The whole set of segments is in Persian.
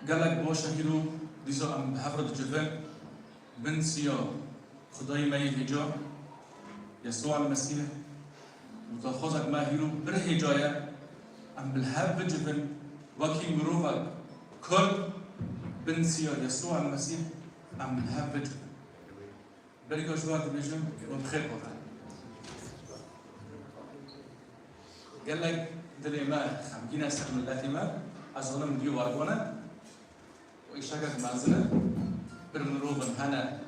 قالك باشه هیرو دیزا ام هفرد جفن بن سیا خدای ما هجا يسوع المسيح وتاخذك ما هيرو بره جايه ام بالهب جبن وكي مروفك كل بن سیا يسوع المسيح ام بالهب جبن بريكو شوات بيجن وبخير قطع قال لك دلي ما خمجينا استعمل ذاتي ما أظلم ديو وارقونا وإشاكك مازنة برمروبن هانا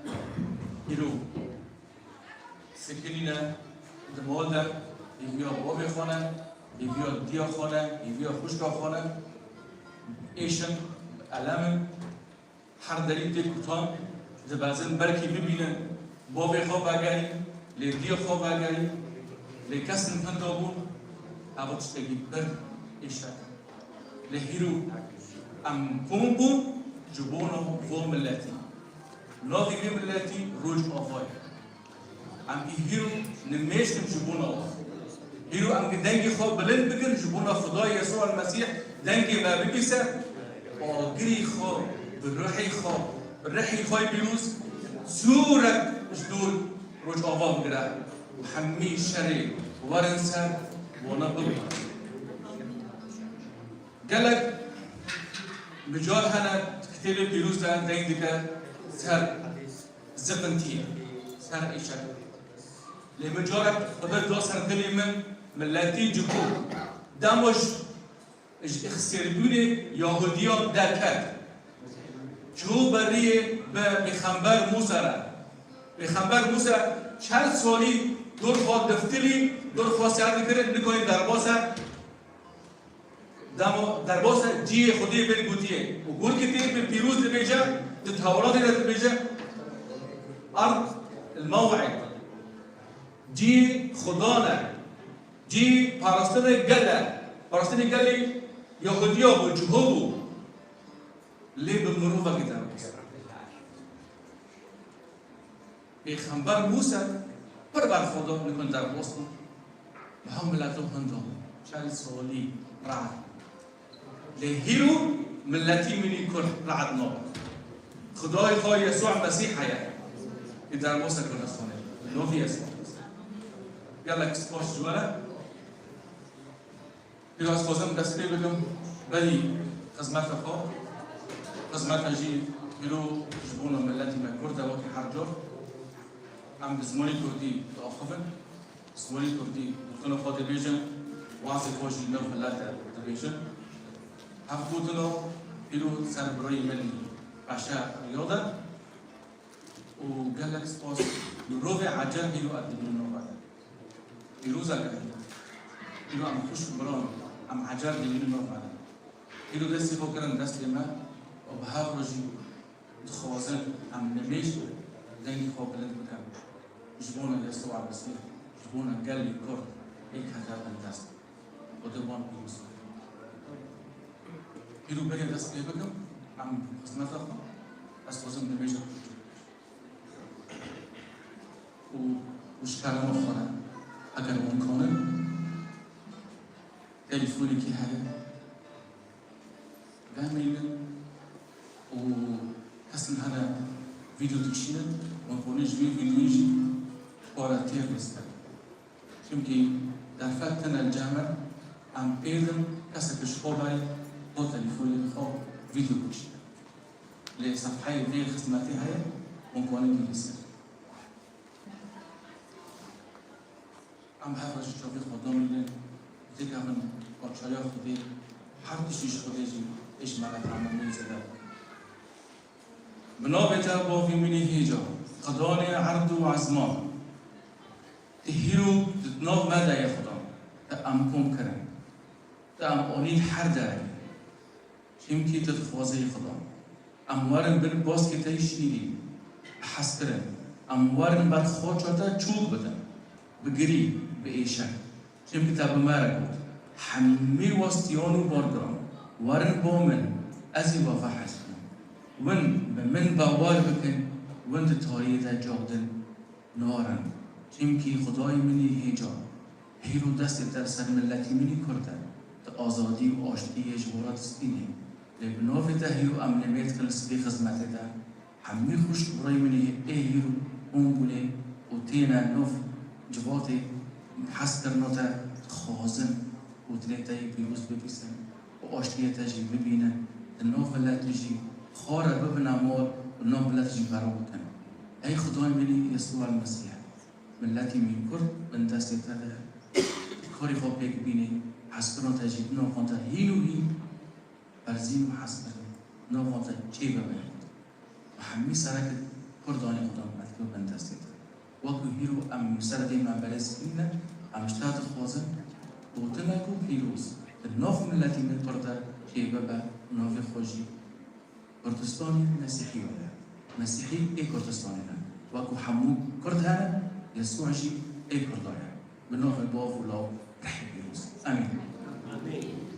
هيرو سكينينا دمولدا يبيع بابي خانه يبيع ديا خانه يبيع خوشگاه خانه ایشن علم هر دری تکوتان دبازن برکی ببینن بابی خواب اگری لدیا خواب اگری لکسن هندابون عوض تگی بر ایشن لهیرو ام پومبو جبونا و ملتی نافی ملتی روج آفای ام هیرو نمیشتم جبونا هیرو ام دنگی خواب بلند بگن جبونا خدای یسوع المسیح دنگی ما ببیسه آگری خواب بالروحی خواب بالروحی خواب بیروز سورك جدول روج آوا بگره و حمی شری ورنسر و نبض قالك بجار هنا كتاب بيروز ده دنگ که سر زقنتيه سر ایشان لمجارك قدر دوسر دلي من ملاتي جبو دمش اخسربوني يهوديان دركت شو بريه بخنبر موسى را بخنبر موسى چند سالی دور خواه دفتلی دور خواه سیاد کرد نکنی درباسه درباسه جی خودی بین گوتیه و گوت که تیر به پیروز بیجه ده تورات ده بیجه ارض الموعد جی خدانه جی پرستن گله پرستن گلی یهودیا و جهود لی به مروفه که درباسه پیغمبر موسی پر بر خدا نکن درباسه و هم ملتو هندام 40 سالی رعد لهيرو ملتي مني كل رعد نار خداي خواه يسوع مسيح حياة يدار موسى كل أسفانه نو في يسوع يلا كسباش جوانا يلا أسفازم دستي بكم بدي خزمات خواه خزمات جي يلو جبونا ملتي ما كرده وكي حرجور عم بزماني كردي تأخفن بزماني كردي دكتور خاطر بيجن وعصي خوشي نو فلاته تبيجن هفوتنا إلو سر برای من عشاء رياضة وقال لك سباس يروي عجل إلو أدبنا نوعا إلو زكاة إلو أم خوش برام أم عجل دبنا نوعا إلو دستي فكرن دستي ما وبهاف رجي دخوازن أم نميش دنگي خواب بلند بكم جبونا يسوع المسيح جبونا قال لي كرد إيك هذا الدست ودبان بيوس هيرو بيجي دست بيبكم عم خدمات أخرى أسوازم نميجا وش كلام أخرى أجر ممكنه تلفوني كي هذا فهمين وحسن هذا فيديو تشيل ونقولش فيديو يجي ورا تيرست يمكن دفعتنا الجامع عم بيدم كسر الشغل با تلفون خواب ویدیو کشید لصفحه دی خدمتی های ممکنه می‌رسه ام هر چیزی که خدا می‌دونه دیگه من بچه‌ها خودی هر چیزی خودی اجماع تمام می‌زده بنابتا با فیمینی هیجا قدان عرض و عزمان تهیرو دتناف ماذا يا خدا تأمكم كرم تأم أنيل هر داري شيمكي تتخوازي خدا أموارن بر باس که تیشیری حسکرن أموارن بر خوچاتا چوب بدن بگری به ایشن شيمكي تاب مارد حمي وستيانو باردان وارن بومن ازي وفا حسن ون بمن باوار بکن وند تاریه جاودن نارن شيمكي خدای منی هیجا هیرو دست در سر ملتی منی کرده تا آزادی و آشتی جوارات سپینی لبنوف ده هيرو أم نميت كنس في خدمته ده حمي خوش برای منی هیرو اون بوله و تینا نوف جواتي حس کرنوتا خازن و تلیتا پیروز ببیسن و آشتیتا جی ببینن النوف لا تجي خارة ببنا مول والنوف لا تجي براوتن أي خدای مني يسوع المسيح ملتي من كرد من دستتا كوري خو بيك بيني حسكرنوتا جي نوفانتا هيلو هي برزين وحسكرن نوفانتا جيبا بين وحمي سرك كرداني خدام مكتوب من دستتا وكو هيرو أم سردي ما برزينا أم اشتاد الخوازن وتمكو بيروز النوف ملتي من كرد جيبا نوف خوجي كردستاني مسيحي ولا مسيحي اي كردستاني وكو حمو كرد هذا يسوع جي اي كردايا بنوف الباف ولا رح بيروز امين امين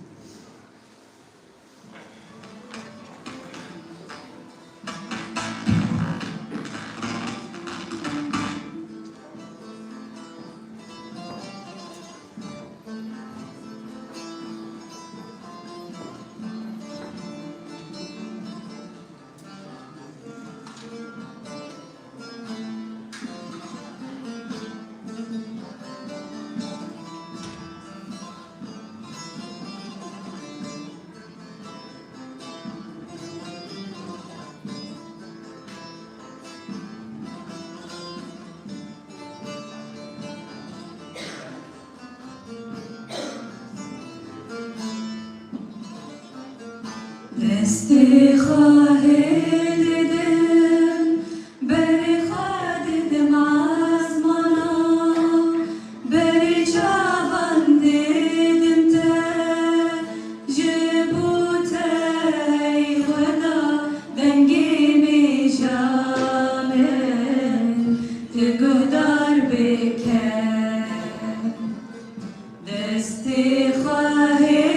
دستی خواهی دیدم بری خواه دیدم از مانا بری جوان دیدم ته جبوته ای خدا دنگی می جامن تگهدار بکن دستی خواهی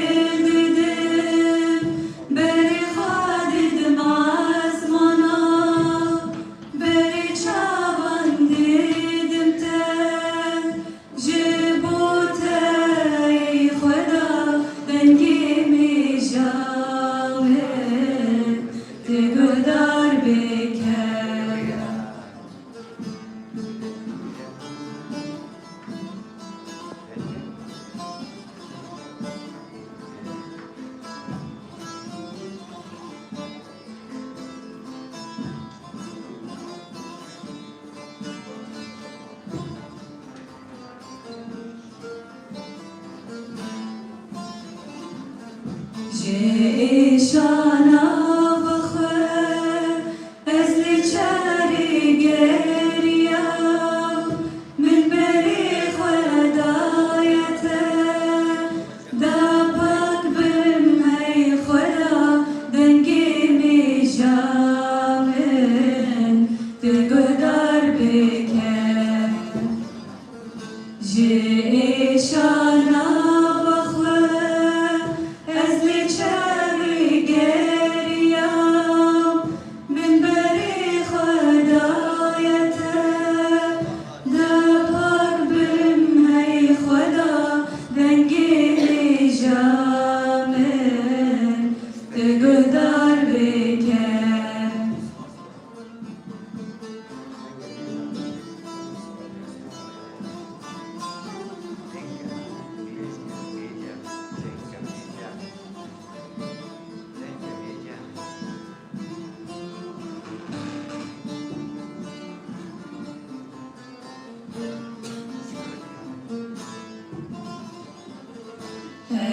جيشانا بخير أزلي شاري قريا من بريخ ودايته دابك بمهي خلا دنقي مجامن تقدر بك جيشانا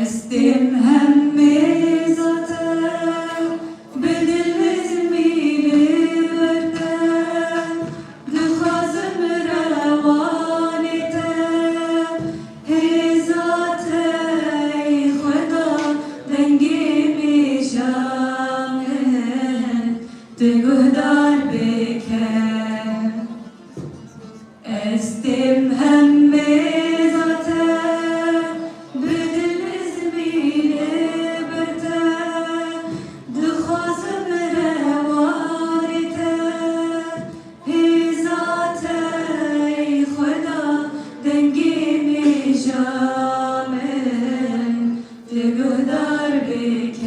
استم همي زاتك بدل مزميلي ورتك دخازم روانتك هي زاتي خدا دنقي مجامن تقدر بك استم همي تقدر بك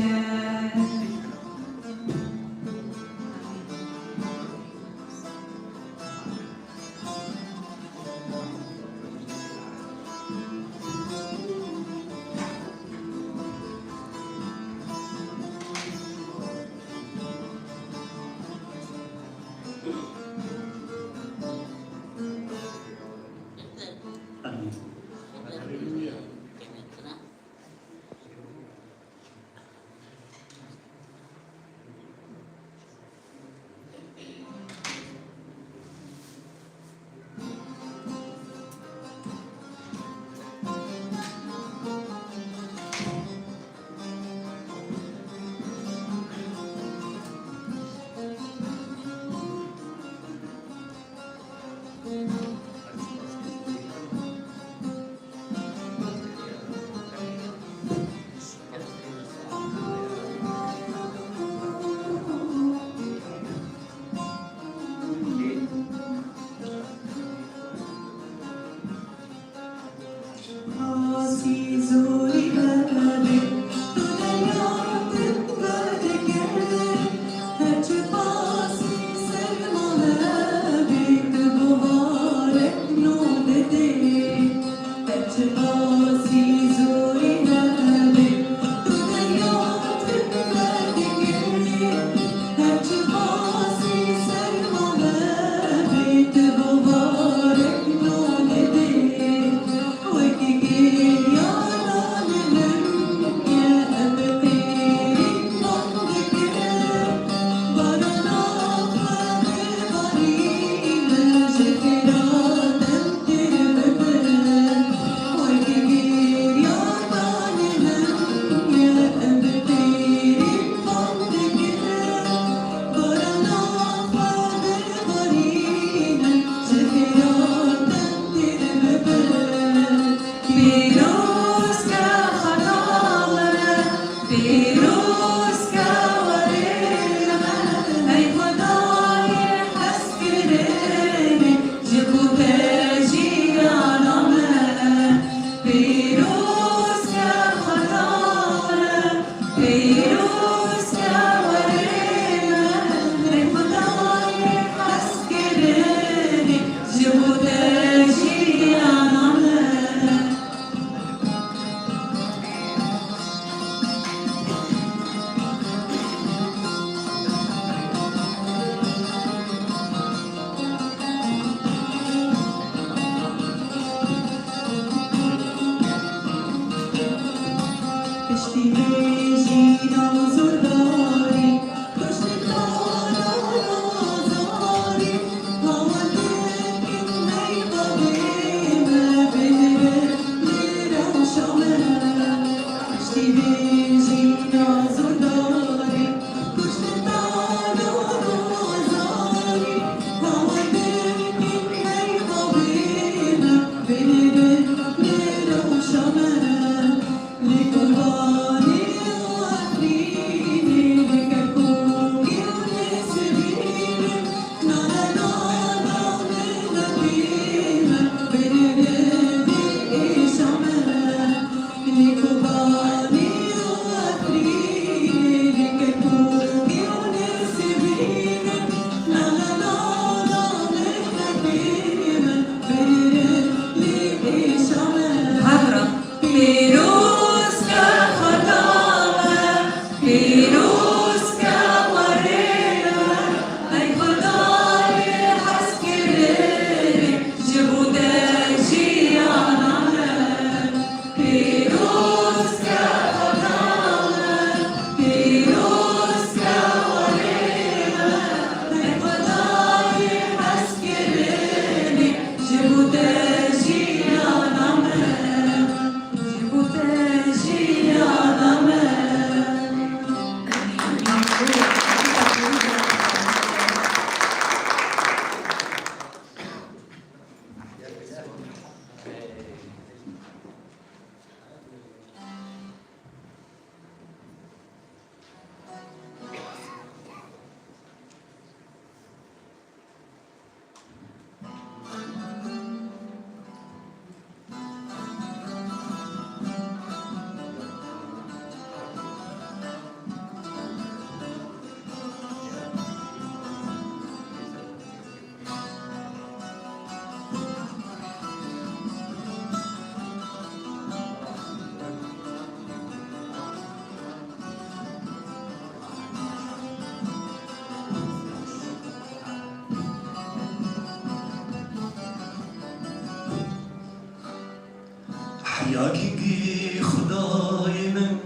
حياكي خداي من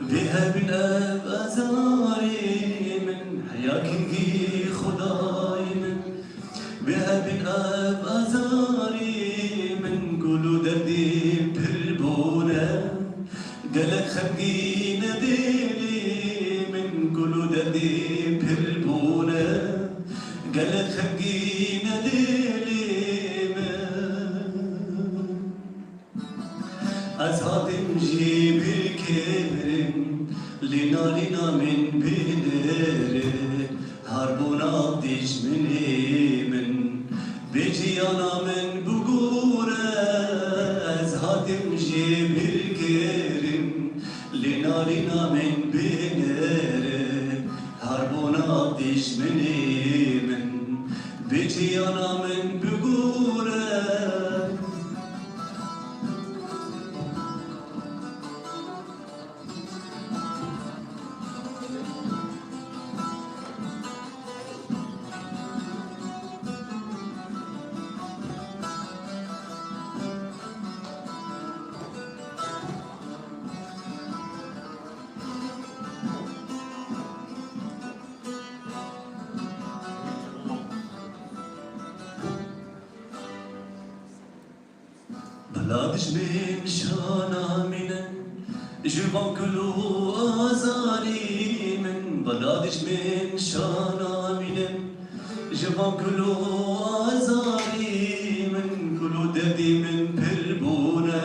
بها بناب أزاري من حياكي خداي من بها بناب أزاري من قولوا دردي بربونا قالك خبقي نديلي من قولوا دردي بربونا قالك خبقي نديلي أزهادم جيب الكبرم لنا من بنر هربونا بديش من من بيجي أنا من بقورة أزهادم جيب الكبرم لنا من بنر هربونا بديش من بيجي أنا من بقورة بلادش من شانا منن جوان كلو آزاري من بلادش من شانا منن جوان كلو آزاري من كلو دردي من بربونا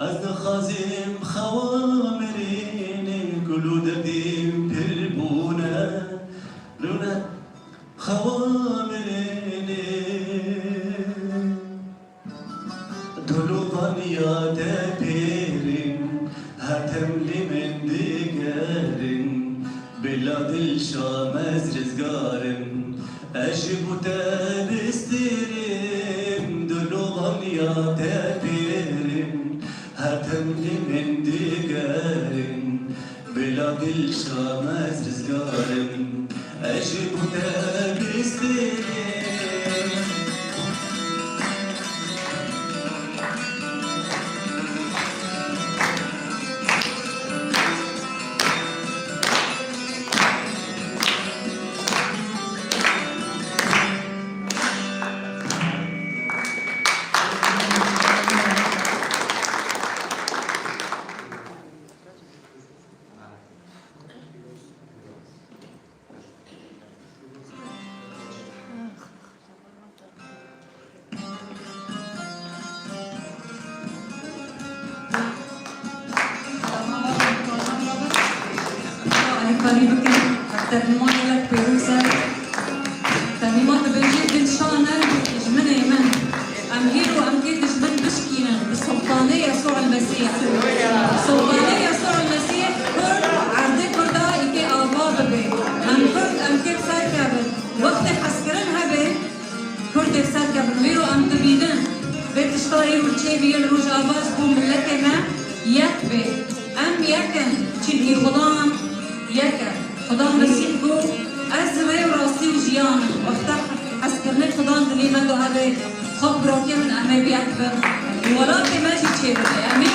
أزنا خازم خوامرين كلو دردي من بربونا رونا خوامرين دلوغانيا تبيرن هتم لي من دقارن بلاد الشام رزقارن أجيب تبسترن دلوغانيا تبيرن هتم لي من دقارن بلاد الشام رزقارن أجيب تبسترن قريبا ترنيمات لك بيروسا ترنيمات بنجيب بن شانر جمنة يمن أم هيرو أم كيد جمن بشكينا بالسلطانية يسوع المسيح سلطانية يسوع المسيح كرد عرضي كردا إكي آباب بي أم كرد أم كيد سركبن وقت حسكرن هبه كرد سركبن ويرو أم تبيدن بيت اشتاري ورچه بيل روج آباز بو ملكه ما يك بي أم يكن چين إيغلان يكن خدا مسیح کو از زمه و راستی و جیان وقتا حسکرنه خدا دلی من دو هده خوب براکه من امه بیاد بر ولا که مجی چه بده امه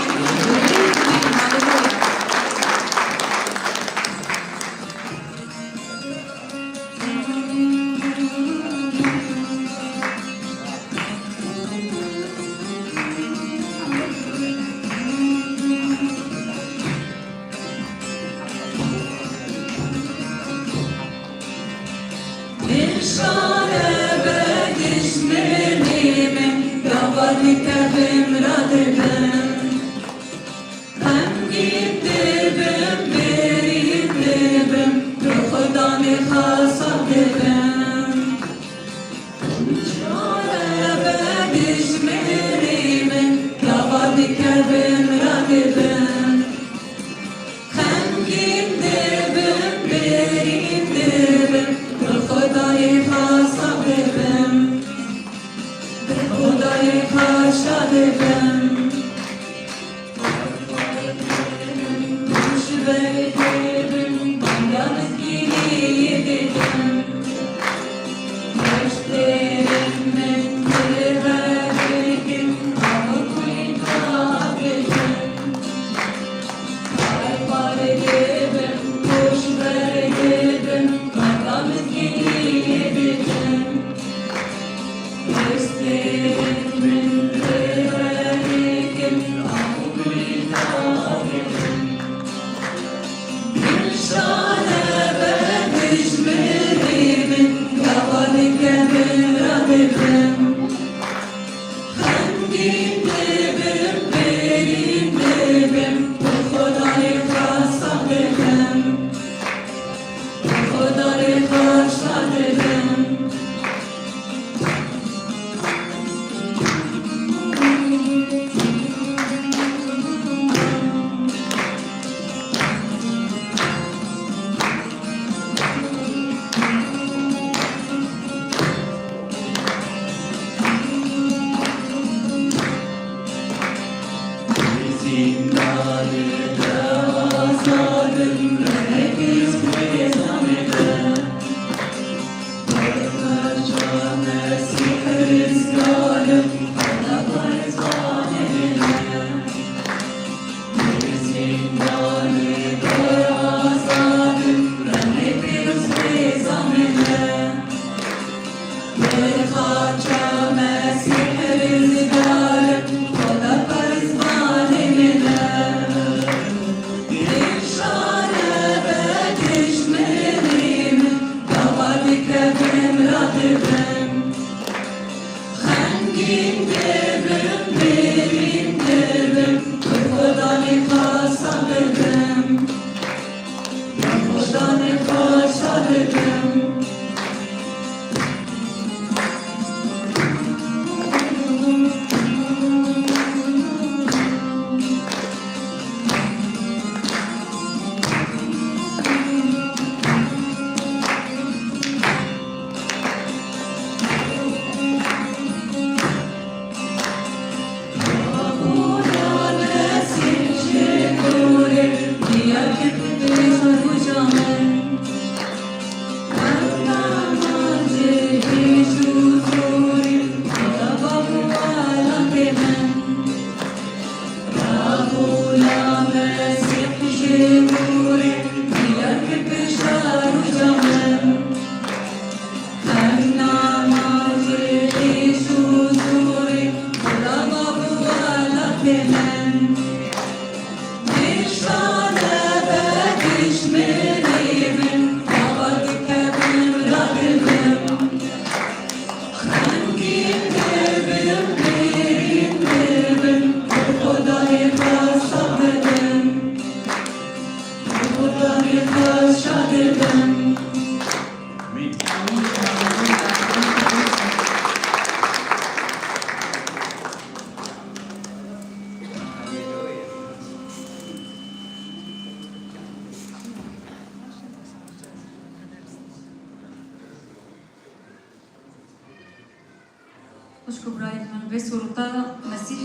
خوشکو برای من به سروتا مسیح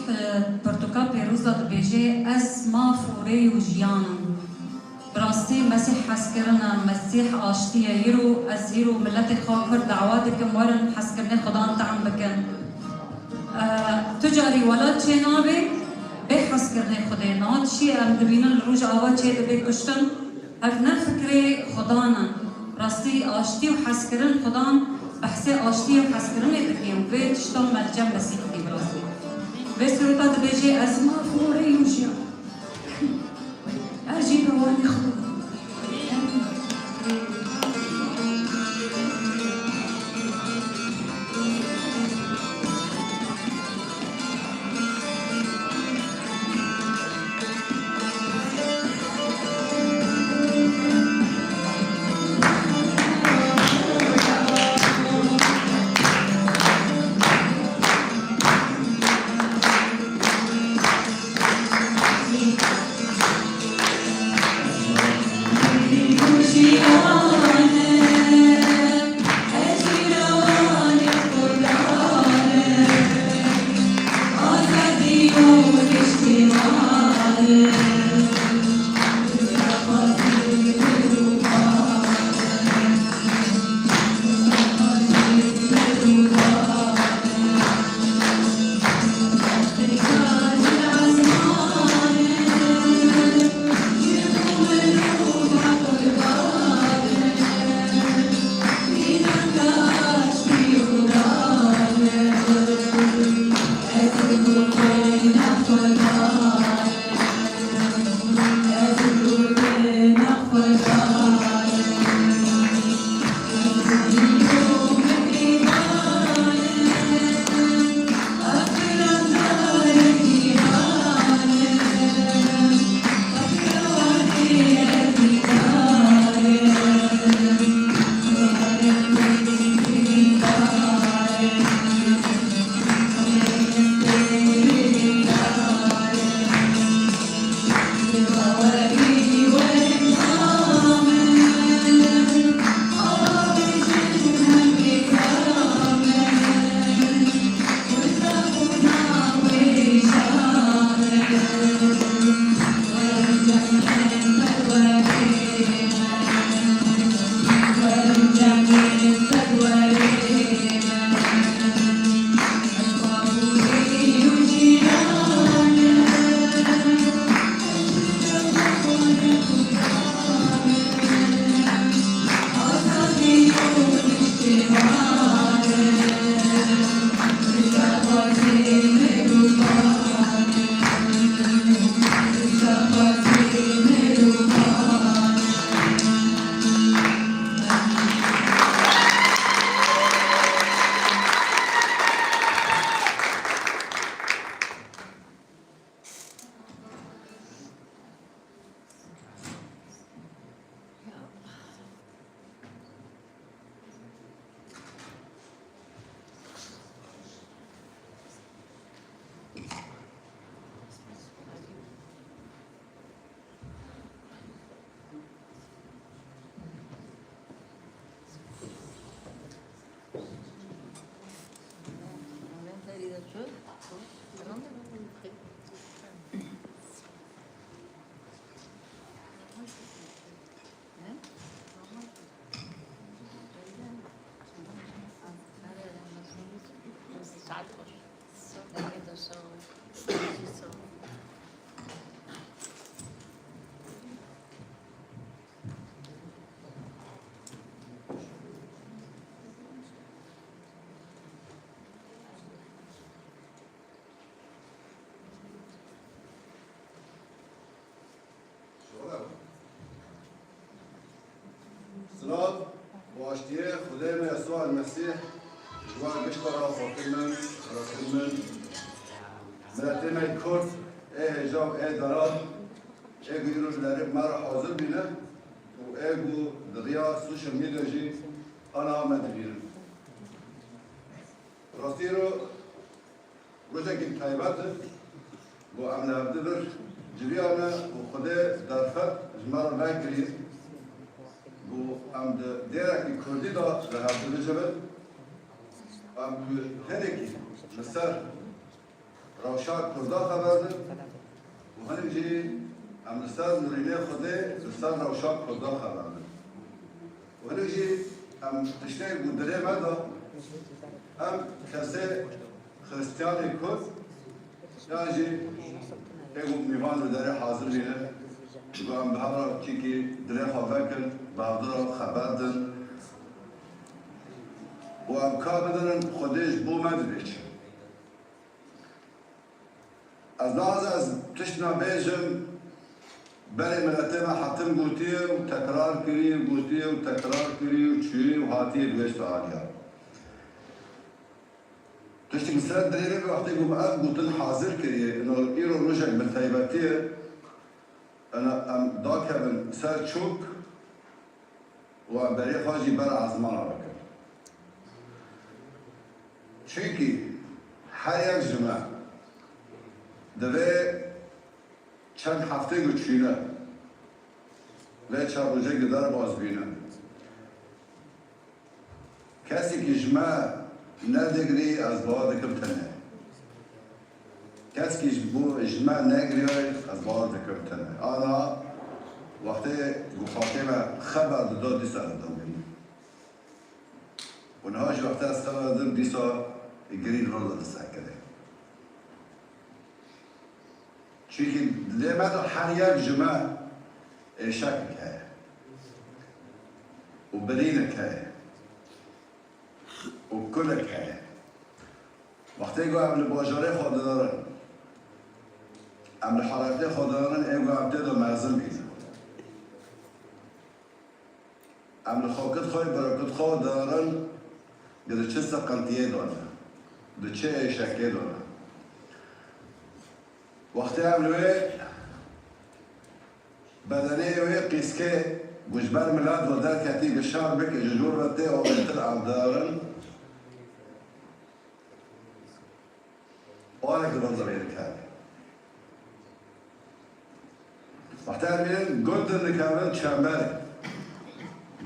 پرتوکا پیروزا دبیجه از ما فوری و جیانم براستی مسیح حسکرنا مسیح آشتیه یرو از یرو ملت خاکر دعوات کم ورن حسکرنه خدان تعم بکن تجاری ولاد چه نابه به حسکرنه خدا ناد چی ام دبینن روز آوا چه دبی کشتن هفنا فکر خدانا راستی آشتی و حسکرن خدان بحث آشتی و حسکرن دکیم و تشتم ملجم مسیح دی براستی به سروتا دبیجه از ما فوری و جیان أرجي بواني خطوة صلاة واشتياء خدام يسوع المسيح جوار بشترى خاطرنا رسولنا ملتنا الكرد ايه جاو ايه دراد ايه يروج لارب مرة حاضر بينا وايه جو دغيا السوشيال ميديا جي انا مدبير راستيرو روجا كنت طيبات بو عمنا بدبر جريانا وخدا درفت جمار باكري بو عمد ديرك الكردي دا لهذا الجبل هنگی لسر روشاد کردا خبر دن و هنگی ام لسر نورینه خوده لسر روشاد کردا خبر دن و هنگی ام تشنه گودره مدا ام کسی خریستیانی کرد یعنی اگه میوان رو داره حاضر بینه و ام به همراه چیکی دره خواه کرد به همراه خبر دن و ام کار بدنن خودش بومد بیش از لحاظ از تشنا بیجم برای ملته ما حتم گوتیه و تکرار کریه گوتیه و تکرار کریه و چویه و حاتیه بیش تو آنیا تشتی مسرد دریره که وقتی گم اب گوتن حاضر کریه انو ایرو روشک بالتایبتیه انا ام دا کبن سر چوک و ام برای خواجی بر عزمان آرکن چونکی هر یک جمعه دوی چند هفته گوچینه و چند روزه گدار باز بینه کسی که جمعه ندگری از باید دکم تنه کسی که جمعه نگری از باید دکم تنه آنا وقتی گفاقه خبر داد دیسا دادم بینه اونهاش وقتی از خبر دادم دیسا گرین رو داد سکره چونکه لیمت هر یک جمعه شک که و برین که و کل که وقتی اگه عمل باجاره خود دارن عمل حرکت خود دارن اگه عمل دا معظم بیزن عمل خاکت خواهی براکت خواه دارن در چه سقنطیه دارن در چه شکه دارن وقتی عملوه بدنه وی قیسکه گوشبر ملاد و در کتی بشار بک ججور بده و بنتر عمدارن آنه که بنظر کرده وقتی عملوه گلدن نکامل چنبره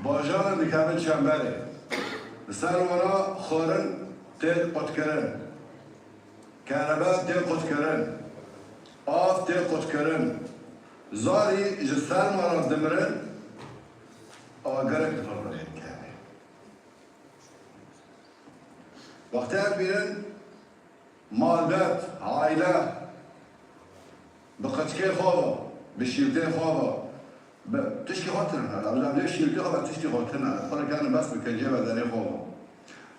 باجان نکامل چنبره بسر وانا خورن تیل قد کرن کهربا تیل قد کرن آف تیل قد کرن زاری جسر مارا دمرن آگرک دفر رو هید کرده وقتی هم بیرن مالبت عائله بقچکه خوابا بشیرته خوابا تشکی خاطرن عمله شیرته خوابا تشکی خاطرن خواهر کنن بس بکنجه بدنه خوابا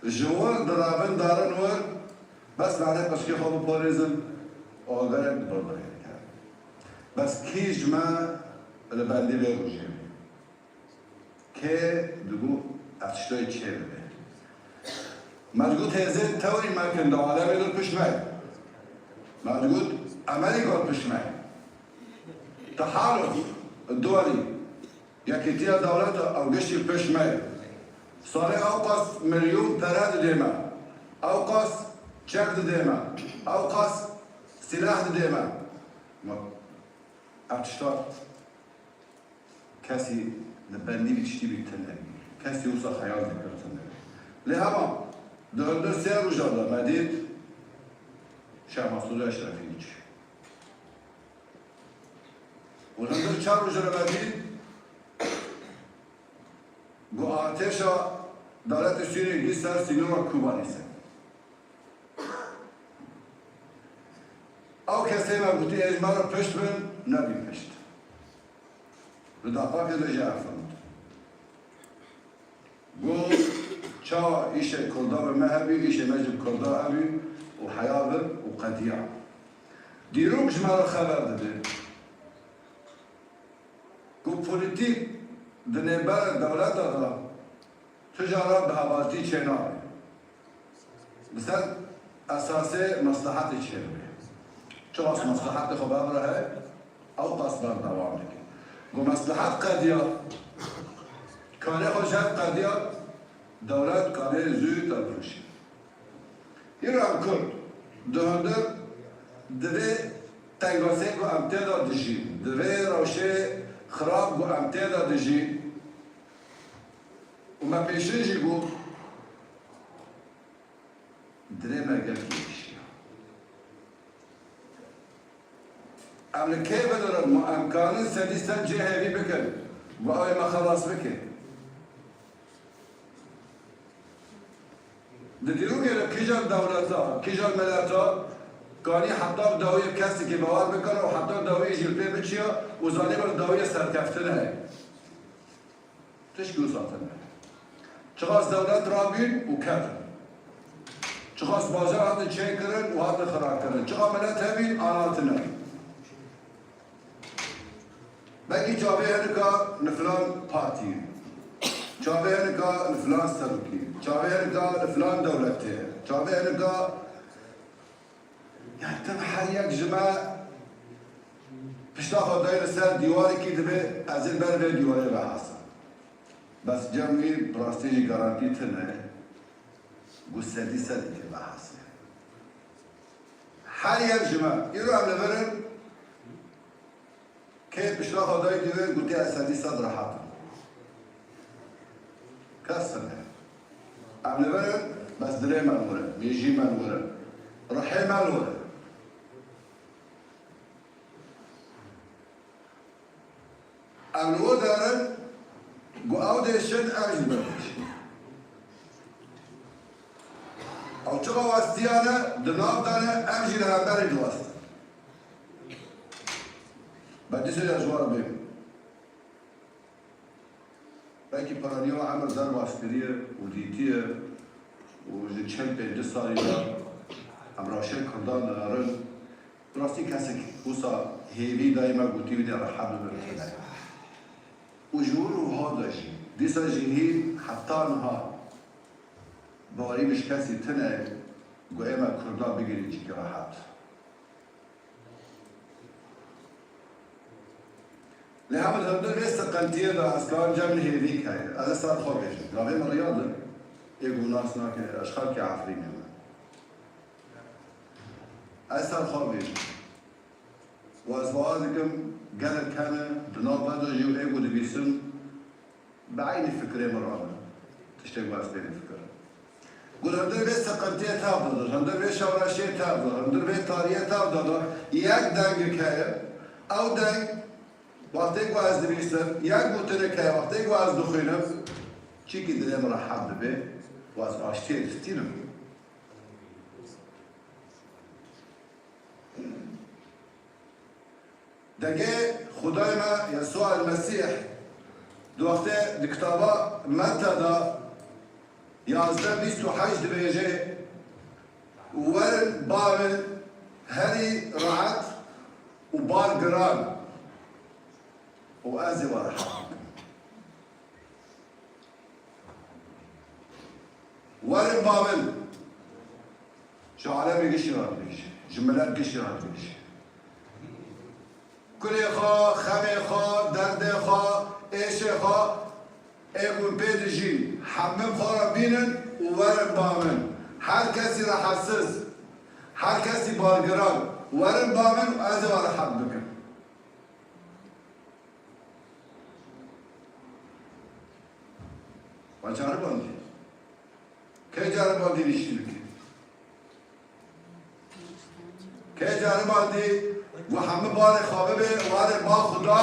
جوار درابن دارن ور بس معنی قچکه خوابا پاریزن آگرک دفر رو هید بس کیش ما لبندی به روشیم که دو افشتای چه بده مجگود هزه توری مکن دا آدم ایدون پشمه مجگود عملی کار پشمه تحالف دولی یکی تیا دولت او گشتی پشمه ساله اوقاس میلیون ترد دیمه اوقاس چک دیمه اوقاس سلاح دیمه افشتا کسی لبندی بیشتی بیتنه کسی اوسا خیال دکرتنه لحما در سه روز جاده مدید شاه مسئول اشرفی نیچ و در چهار روز جاده مدید گو آتشا دولت سوریه گی سر سینما کوبانیسه او کسی ما گوتی اجماع رو پشت بن نبی پشت رو داپا که دو جعفند گو چا ایش کردا به مهبی ایش مجب کردا هبی و حیابر و قدیع دیروک جمع رو خبر داده گو پولیتیک دنبر دولت دادا تجارت به حوالتی چناره مثلا اساس مصلحت چناره چون از مصلحت خب بره او قصد بر دوام لکن گو مصلحت قدیا کانه خوشت قدیا دولت کانه زود تبروشی این رو هم کرد دهندر دوی تنگاسه گو امتدا دجی دوی روشه خراب گو امتدا دجی و ما پیشنجی گو درێمە گەلکیشیە ئەم لە کێ بەدەڕم و ئەمکانن سەدی سەد جێ هێوی بکەن و ئەوێمە خەڵاس بکەن دەدیروگێرە کیژان دەوڵەتە کیژان مەلەتە کانی حتا داوی کسی که باور بکنه و حتا داوی جلپه بچیه و زانی بر داوی سرکفتنه هی تشکی وساتنه چخواست دولت را بین و کرد چخواست بازار حتی چه کرن و حتی خراب کرن چخواست ملت هبین آناتنه بگی چاوه هنکا نفلان پارتی چاوه هنکا نفلان سلوکی چاوه هنکا نفلان دولته چاوه هنکا يعني تم هر یک جمع پشتا خدای سر دیواری کی دبه از این بر به دیواره به حسن بس جمعی براستیجی گارانتی تنه گوستدی سدی که به حسن هر یک جمع این رو هم نبرن که پشتا خدای دیواره گوتی از سدی صد راحت کس نه هم نبرن بس دره من وره میجی من وره روحي مالوه الو دارن قو او ديشن اجي بردش او چقا واستيانا دناب دانا امجي لها برد واست بدي سيدي اجوار بيم بلكي برانيو عمر دار واستريه وديتيه وجي چل پنج سالي دار ام راشد کردان دارن راستی کسی که خوصا هیوی دایما گوتی بیده رحب برکنه و جور روها داشتی دیسا جیهی حتی نها باری بش کسی تنه گو ایما کردان بگیری چی که راحت لحمد همدر بیست قنطیه دا از کار جمع هیوی که از سال خواب بیشت رابه من ریاضه ایگو ناس ناکه اشخال که عفرینه أسهل خابي وأزواجكم قال كان بنابض جو إيجو دبيسن بعين الفكرة مرة تشتغل بس بين الفكرة قول هندر بيت سقنتية تابضل هندر بيت شوراشية تابضل هندر بيت طارية تابضل ياك دانج كاية أو دانج وقتي جواز دبيسن ياك بوتر كاية وقتي جواز دخينم شيء كده مرة حد به واز أشتري ستينم دقي خدای ما يسوع المسيح دو وقته دكتابا منتدى 11:28 دبيجي ورن بامن هري رعت وبار قران وازي ورحمة ورن بامن شو عالمي قشرات بيش جملات قشرات بيش كل خا خمي خا درد خا ايش خا ايمون بيدجي حمم خا بينن وورن بامن هر كسي راح حسس هر كسي بارقران ورن بامن وازي راح حبك وجار باندي كي جار باندي بيشترك كي جار باندي و همه بار خوابه به وار ما خدا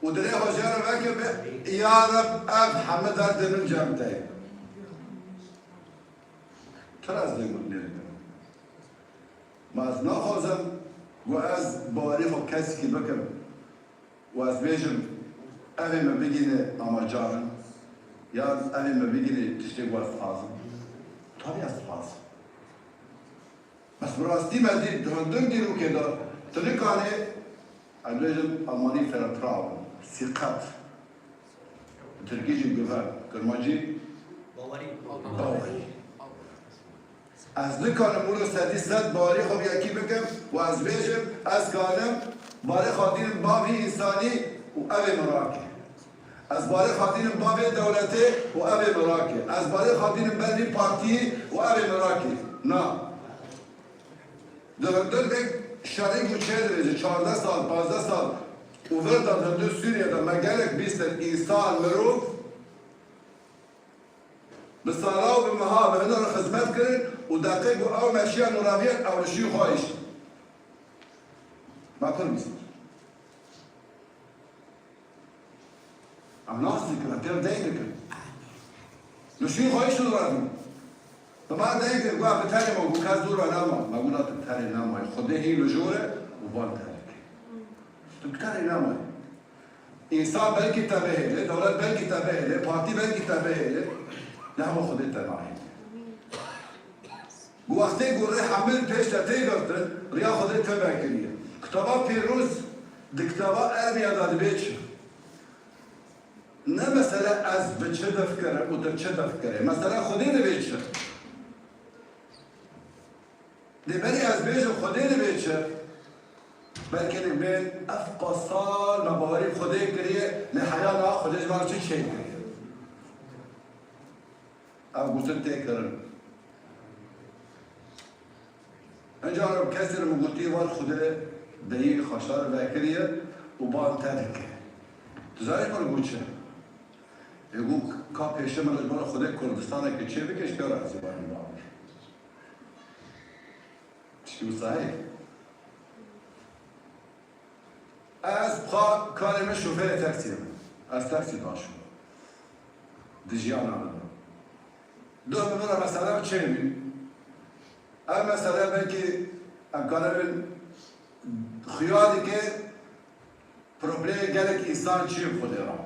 و دره هجار وکه به یا رب اب همه در دمن جمع تایی چرا از نگود نرده ما از نخوازم و از باری خب کسی که بکم و از بیشم اوی ما بگینه اما جارن یا اوی ما بگینه تشتی گواز فازم طبی از فازم بس براستی ما دید هندن دیرو که دا تلکانه اندویجم آلمانی فراتراون ثقت ترکیجی گوهر کرماجی باوری از نکانه مورو سدی صد باری خوب یکی بکم و از بیجم از کانم باری خاطر بابی انسانی و اوی مراکه از باری خاطر بابی دولتی و اوی مراکه از باری خاطر بردی پارتی و اوی مراکه نه در یک شریک و چه درجه 14 سال 15 سال و ورد در سوریه در مگرک بیست انسان مروف بسالا و بمها به هنر خدمت کرد و دقیق و او مشیان نوراویت او رشی خواهش ما پر بیست ام ناس دکر تیر دین دکر رشی خواهش نوراوی فما دین که گواه بتاری ما گو کس دور و ناما ما گونا تبتاری نامای خوده هی لجوره و بان ترکی تبتاری نامای انسان بلکی تبهه دولت بلکی تبهه پارتی بلکی تبهه نه هم خوده تبهه گو وقتی گوره حمل پیش تتی گفتن ریا خوده تبه کریه کتابا پیروز دکتابا ارمی اداد بیچ نه مثلا از به چه دفکره و در چه دفکره مثلا خودی نبیچه دبری از بیچ خودی نبیچه بلکه نبین افقا سال مباری خودی کریه نحیا نا خودی جمال چه کریه او گوشت تکرن اینجا رو کسی رو مگوتی وال خوده دهی خاشار وکریه و بان تدکه تزاری کنه گوچه یگو که پیشه من اجبار خوده کردستانه که چه بکش بیاره از زبانی باور چیو صحیح از بخوا کارم شوفر تاکسی از تاکسی داشتم دجیان آمدم دو بمونه مثلا چه می ام مثلا بلکه امکانه خیالی که پروبله گلک انسان چیم خوده را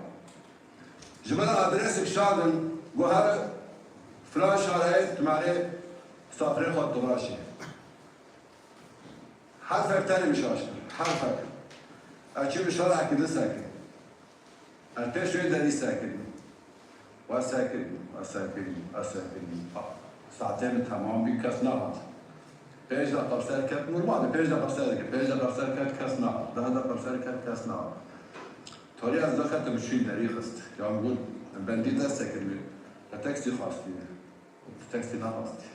جمعه آدرس کشادن گوهر فلان شارعه تماره سافره خود تباشی حرف تانی میشاش حرف اچی بشار اکیده ساکن ارتش روی دری ساکن و ساکن و ساکن و ساکن ساعتين تمام بكاس نهض بيج دا قبسر كات نورمال بيج دا قبسر كات كاس نهض دا قبسر كات كاس نهض توري از داخل تمشي داري خست يا نقول بندي دا سكن التاكسي خاصتي التاكسي ناقصتي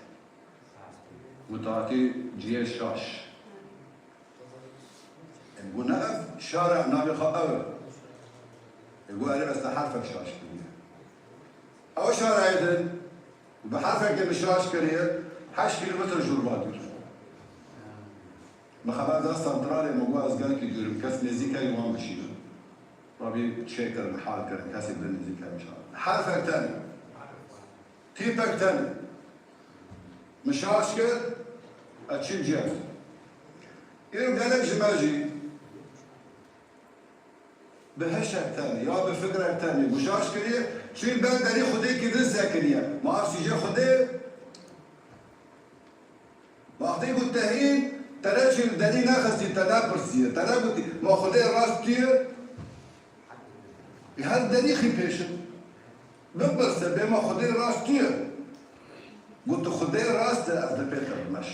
وتعطي جي شاش نقول نقف شارع نابي خاوي يقول انا بس حرفك شاش او شارع يدن وبحرفك بشاش كريه 8 كيلومتر جورباتر مخابر دا سنترالي مگو از گل که دورم کس نزدیک ایوان بشیدن رابی چه کردن حال کردن کسی بدن نزدیک ایوان حرفك تاني تیپک تاني مشاش کرد اتشين جيب اینو گلک جماجی بهشك تاني یا بفكرك تاني مشاش كريه چين بند داري خوده که دل ساكنيه ما افسي جا خوده وقتی قلت هين ترى شيء داري ناخذ تنا برسيه تنا قلت ما خوده راس تيه بهذا داري خي بيشن ببرسه بما خوده راس تيه قلت خوده راس از بيتر مش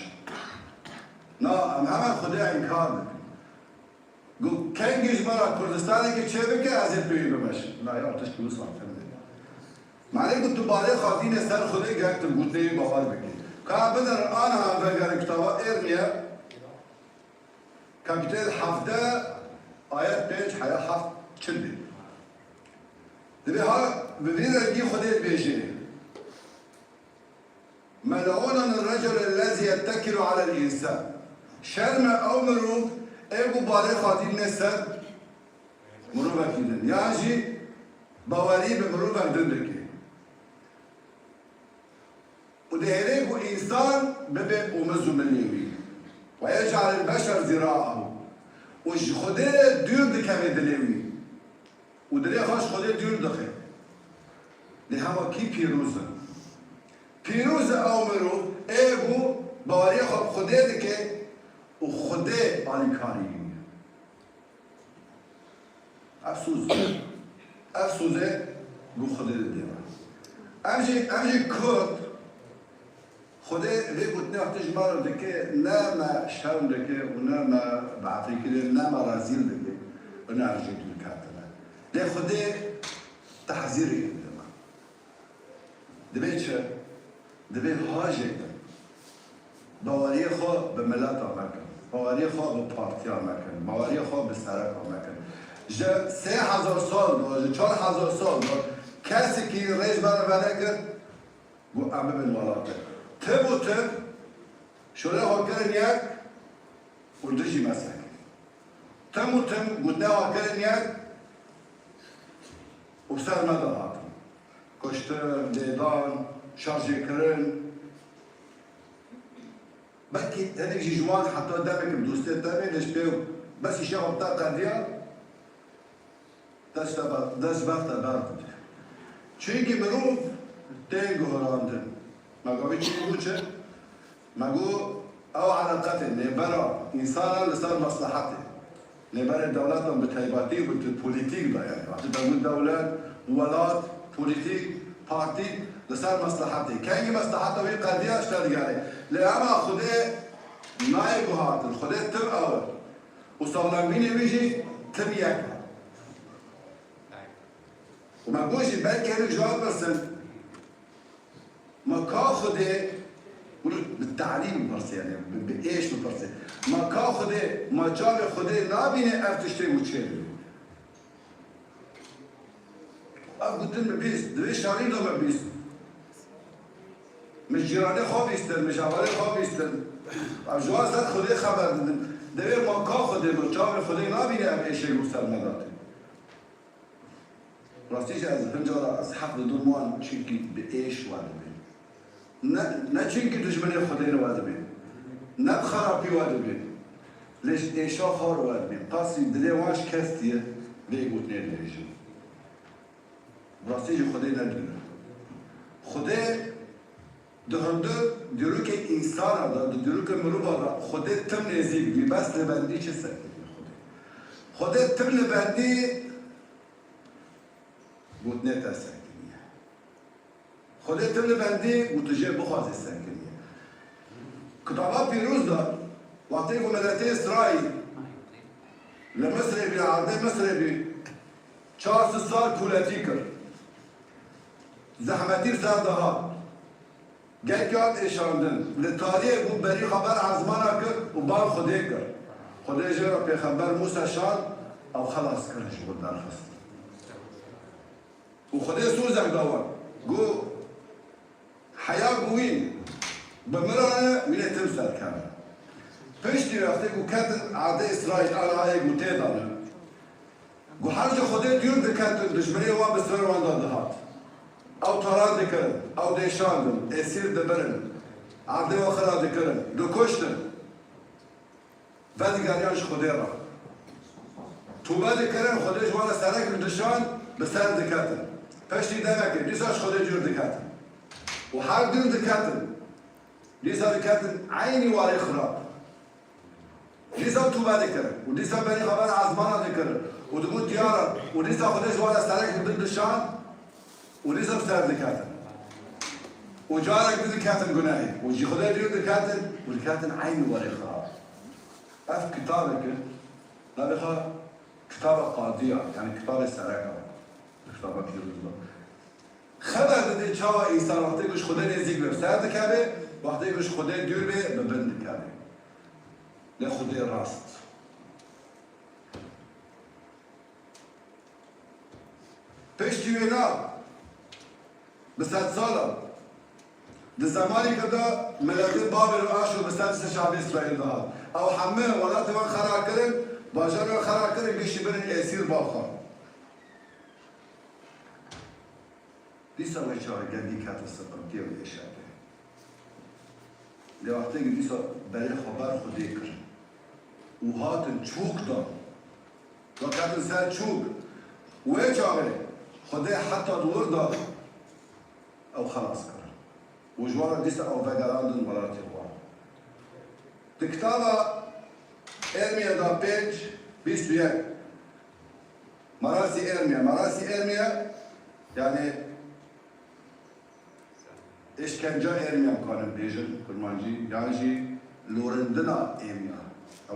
نا ام همه خوده انكار قلت كان جيش مرة كردستاني كي تشبكه از البيت مش لا يا ارتش كل صار معنی قلت بالای خاطین سر خوده گرفت گوته باور بکی که بدر آن هم وگر کتابا ارمیا کپیتل 17 آیت 5 حیا 7 چنده دبی ها ببین رنگی خوده بیشه ملعون الرجل الذي يتكل على الانسان شرم او مروب ایگو بالای خاطین سر مروب اکیدن یعنی باوری به مروب اکیدن ودهيريكو إنسان ببقى ومزو مليوي ويجعل البشر ذراعه وش خده دير دكامي دليوي ودلي خاش خده دير دخي لهما كي بيروزة بيروزة أو مرو إيغو بواري خده دكي وخده على كاري أفسوزة بو خده دير أمجي كرد خوده وی گوتنی وقتی جمارو دکه نما شرم دکه و نما بعفری کده نما رازیل دکه و نه ارجی دول کردنه ده خوده تحذیری دما دبی چه؟ دبی هاجه دم باوری خواه به ملت آمکن باوری خواه به پارتی آمکن باوری خواه به سرک آمکن جه 3000 سال دار 4000 سال دار کسی که ریش برای کرد گو امه بن ولاته تب و تب شوره ها کرن یک اردشی مسک تم و تم گوته ها کرن یک و سر مده هاتم کشتر، دیدان، شارژه کرن بلکه هنگی جوان حتی دمه که دوسته تمه لش بیو بس ایشه غبتا قدیا دست بفته برد چونکه مروف تنگو هراندن مگاوی چی بگو چه؟ مگو او علاقته نبرا انسانا لسر مصلحته نبرا دولت هم به طیباتی و به پولیتیک دا یعنی وقتی بگو دولت ولات پولیتیک پارتی لسر مصلحته که اینگه مصلحته وی قدیه اشتا دیگره لیاما خوده نایگو هاتن خوده تم اول و سالمینی بیشی تم یک و ما گوشی بلکه هنو جواب برسن ما کا خوده بالتعلیم برسه يعني بايش برسه ما کا خوده ما جاب خوده نابینه افتشته وچه گفتن مبیست دوی شاری دو مبیست مش جیرانه خواب ایستن مش اوله خواب ایستن جواز زد خوده خبر دادن دوی ما کا خوده ما جاب خوده نابینه افتشته گفتن مداده راستیش از هنجارا از حق دونمان چونکی به ایش واده بین نه چونکی دشمنی خدای رو واده بین نه خرابی واده بین لیش ایشا خار واده بین قاسی دلی واش کستیه بیگوت نیلیشون راستیش خدای ندونه خدای دهنده دیرو که انسان دا دیرو که مروبا دا خدای تم نزیگ بی بس لبندی چه سکنی خدای تم لبندی گوت نتا سکنیه خودت تبل بندی گوت جه بخوازی سکنیه کتابا پیروز داد وقتی که ملت اسرائیل لمصر بی عرضه مصر بی 400 سال کولتی کرد زحمتی زرده ها گلگات اشاندن لتاریه بود بری خبر عزمانا کرد و بار خوده کرد خوده جه را پیغمبر موسی شان او خلاص کردش بود درخست و خدای سور زنگ داوان گو حیا گوین بمرانه وینه تم سر کنه پشتی رفته گو کتن عاده اسرائیل آنهای گو تیدانه گو هر جا خدای دیون دکتن دشمنی وان بسر وان داده هات او تاران دکرن او دیشاندن اسیر دبرن عاده و خرا دکرن دو کشتن و دیگریانش خدای را توبه دکرن خدای جوانا سرک دشان بسر دکتن پشتی دمکه دیساش خودی جور دکتن و هر دور دکتن دیسا دکتن عینی واری خراب دیسا توبه دکرن و دیسا بری خبر عزمانا دکرن و دمو دیارن و دیسا خودی جوانا سرک دشان و دیسا بسر دکتن و جارک دکتن گناهی و جی خودی جور دکتن و دکتن عینی واری خراب اف کتابه که نبخوا کتاب قاضیه یعنی کتاب سرکه کتابا پیروز داد خبر داده چاوا انسان وقتی گوش خدا نزدیک به سر دکبه وقتی گوش خدا دور به بند دکبه نه خدا راست پشتی وینا به 100 سالا در زمانی که دا ملت بابل و آشو به 100 شعب اسرائیل داد او همه ولات من خرا کردن باجر من خرا کردن بیشی برن اسیر باخوان دیسا وچاره گندی کت سقمتی و اشاره لوقتی که دیسا برای خبر خودی کرد و هاتن چوک داد و کتن سر چوک و چاره خودی حتی دور داد او خلاص کرد و جوارا دیسا او وگراندن ولاتی روان دکتابا ارمیا دا پیج 21 مراسی ارمیا یعنی اشکنجا ارمیا کنم بیشن کرمانجی یعنی لورندنا ارمیا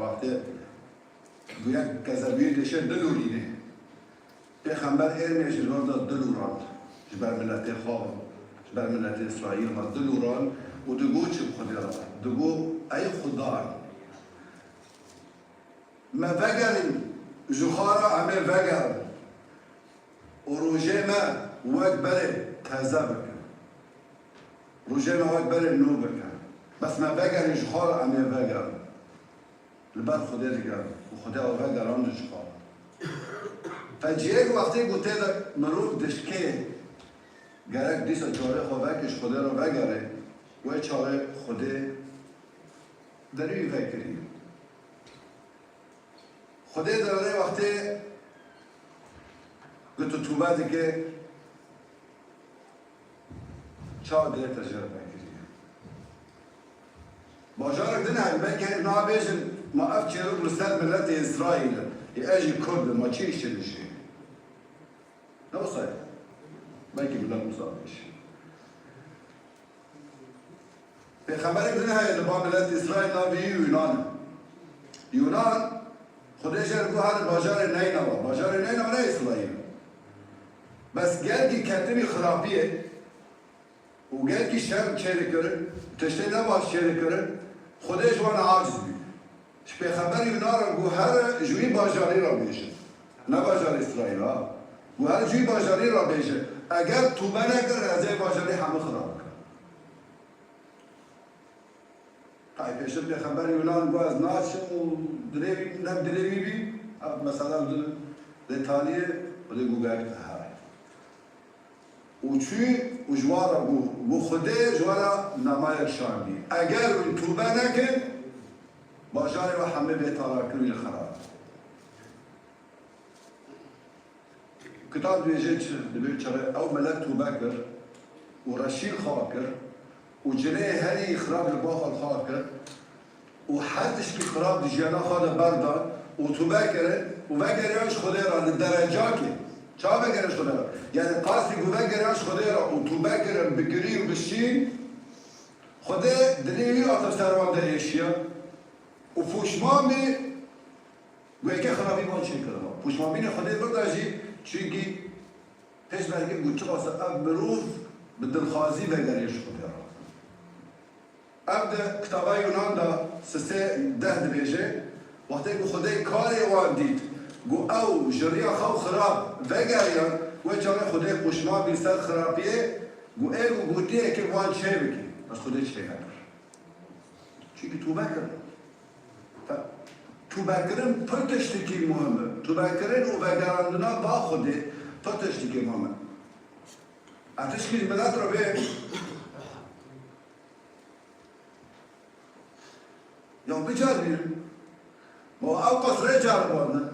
وقتی گویا کذابیر دیشه دلورینه پیغمبر ارمیا جلوان داد دلوران جبر ملت خواب جبر ملت اسرائیل ما دلوران و دگو چه خودی را دگو ای خدا ما وگرین جخارا همه وگر و روژه ما وقت بره تازه بکن روجه نواد بره نو بکن بس ما بگر جخال امی بگر لبر خدا دیگر و خدا او بگر آن جخال فجیه وقتی گوته در مروف دشکه گرک دیسا چاره خوبکش خدا رو بگره و چاره خدا دریوی فکری خدا داره وقتی گوتو توبه دیگه چا داره تجربه کردی باجارك دنها البنك نوع بيجن ما أفتش يقول استاذ ملت إسرائيل يأجي كرد ما تشيش الشيء لا صحيح بنك ملت مصابش في خبرك دنها اللي باب ملت إسرائيل نبي يونان خديش يقول هذا باجار نينوى باجار نينوى لا إسرائيل بس قال دي كاتبي خرابية وقال كي شام شيري كرن تشتري نباش شيري كرن خودش وانا عاجز بي شبه خبر يونان گو هر جوی باجاری را بیشه نه باجار اسرائیل ها گو هر جوی باجاری را بیشه اگر توبه نکرد از این باجاری همه خراب کرد قای پیشه به خبر یونان گو از ناچ و دلیوی نم دلیوی بی مثلا دتالیه و دی گو گرد های و چی و جوارا گو خوده جوارا نمای شامی اگر اون توبه نکرد باجاری و همه به تاراکوی خراب کتاب دیجه دبیر چرا او ملت توبه کرد و رشیل خواه کرد و جنه هری خراب لباخ خواه کرد و حدش که خراب دیجیانا خواه بردار و توبه کرد و وگریاش خوده را لدرجاتی چا بگریاش خوده را یعنی قاسی گو وگریاش خوده را و توبه کرد بگری و بشین خوده دلیوی آتف سروان در ایشیا و پوشمامی گویا که خرابی ما چی کرده پوشمامین خودی برداشی چونکی پیش برگه گوچه واسه اب مروف به دلخوازی بگریش خودی را اب ده کتابه یونان دا سسه ده دبیجه وقتی گو خودی کاری وان دید گو او جریا خو خراب بگریان و چانه خودی پوشمامی سر خرابیه گو ایگو گوتیه که وان چه بکی از خودی چه نکر چونکی توبه کرده توبه کردن پرتشتی مهمه توبه کردن و بگراندنا با خوده پرتشتی مهمه اتش که ملت رو به یا بجار بیرن و اوقاس ری جار باندن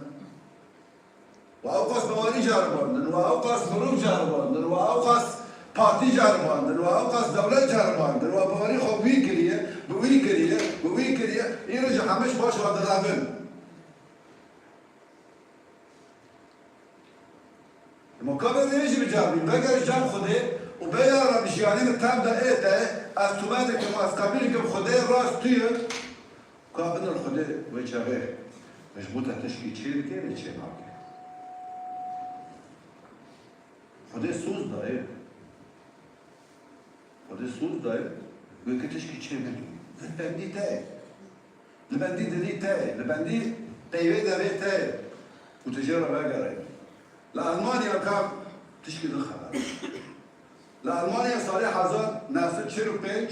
و اوقاس بواری جار باندن و اوقاس مروف جار باندن و اوقاس پارتی جار باندن و اوقاس دولت جار باندن و بواری خوب وی کریه بوی کریه این رجا همش باش و درابن مقابل نمیشه بجابیم بگر جام خوده و بیارم جیانی تام دا ایته از توماده که از قبیلی که خوده راست توی قابل الخوده و جاوه مجبوطه تشکی چیر که نه چه ناکه خوده سوز داره خوده سوز داره و که تشکی چیر نگی لبندی تای لبندی دلی تای لبندی قیوه دوه تای و تجاره بگره لألمانيا كان تشكي الخبر لألمانيا صالح حزان ناسب شيرو بينج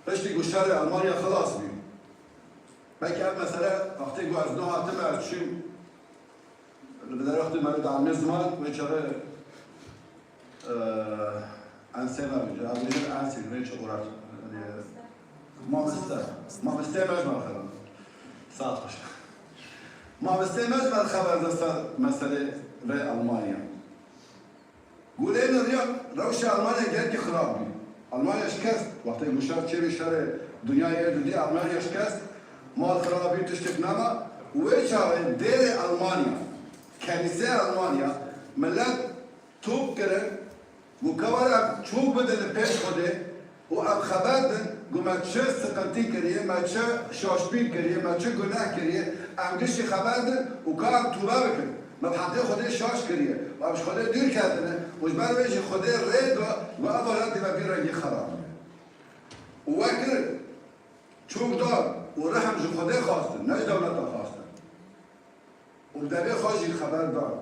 بشتي قو شارع ألمانيا خلاص بيو بكي أب مثلا أختي قو أزنوها تبع شو اللي بدأ أختي مريض عن مزمان ويشاره أنسيما بيجي أبيجي أنسي ويش أورات ما مستمع خلاص ساعتش ما بستمع الخبر ده مثلا في ألمانيا قولين الرياض روش ألمانيا جد خرابي ألمانيا شكست وقت المشارك شيء شارع دنيا يد دي ألمانيا شكست ما خرابي تشتك نما وإيش هذا دير ألمانيا كنيسة ألمانيا ملت توب كرن وكوارع شو بدل بيش خده وأب خبردن ما چه سقنتی کریه ما چه شاشبین کریه ما چه گناه کریه امگشی خبردن و کار توبه بکن ما بحقی خوده شاش کریه و امش خوده دیر کردنه وش برویش خوده رید و اولاتی و بیر رنگی خراب و وکر چوب دار و رحم جو خوده خواستن نه دولتا خواستن و بدبی خوشی خبر دار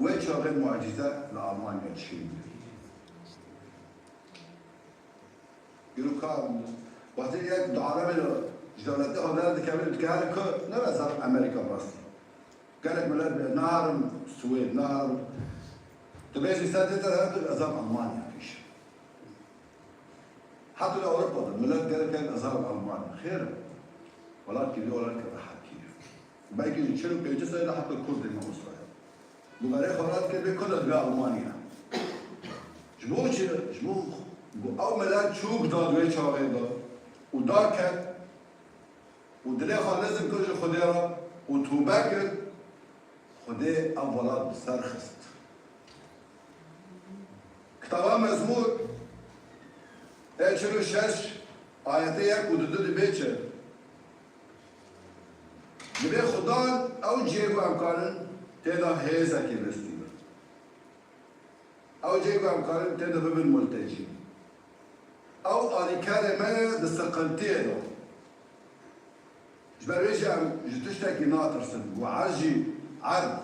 و چاقه معجزه لآلمانیا چین يقولوا كان وقتی یک دعاره میلو جدولت هنر دکمل که نه مثلا امریکا بس قالك ملاد نهر السويد نهر تباشي سنة ترى أزام ألمانيا فيش حتى لو أوروبا الملاد قال كان أزام ألمانيا خير ولكن يقول لك راح كيف باقي يشيلوا بيجلس إلى حتى الكرد ما وصل بمريخ ولاد كان بيكون أدباء ألمانيا جموع أو ملاد شو قداد ويش هذا ودار كان ودليل خالص كل خديرة وتوباكر خدي أولاد بسرخست كتابا مزمور اچلو شش آیته یک و دو بیچه دبی خدا او جیگو امکانن تیدا هیزا کی بستیم او جیگو امکانن تیدا ببین ملتجی او آلیکار من دستقلتیه دو جبرویش هم جتشتاکی ناترسن و عرجی عرب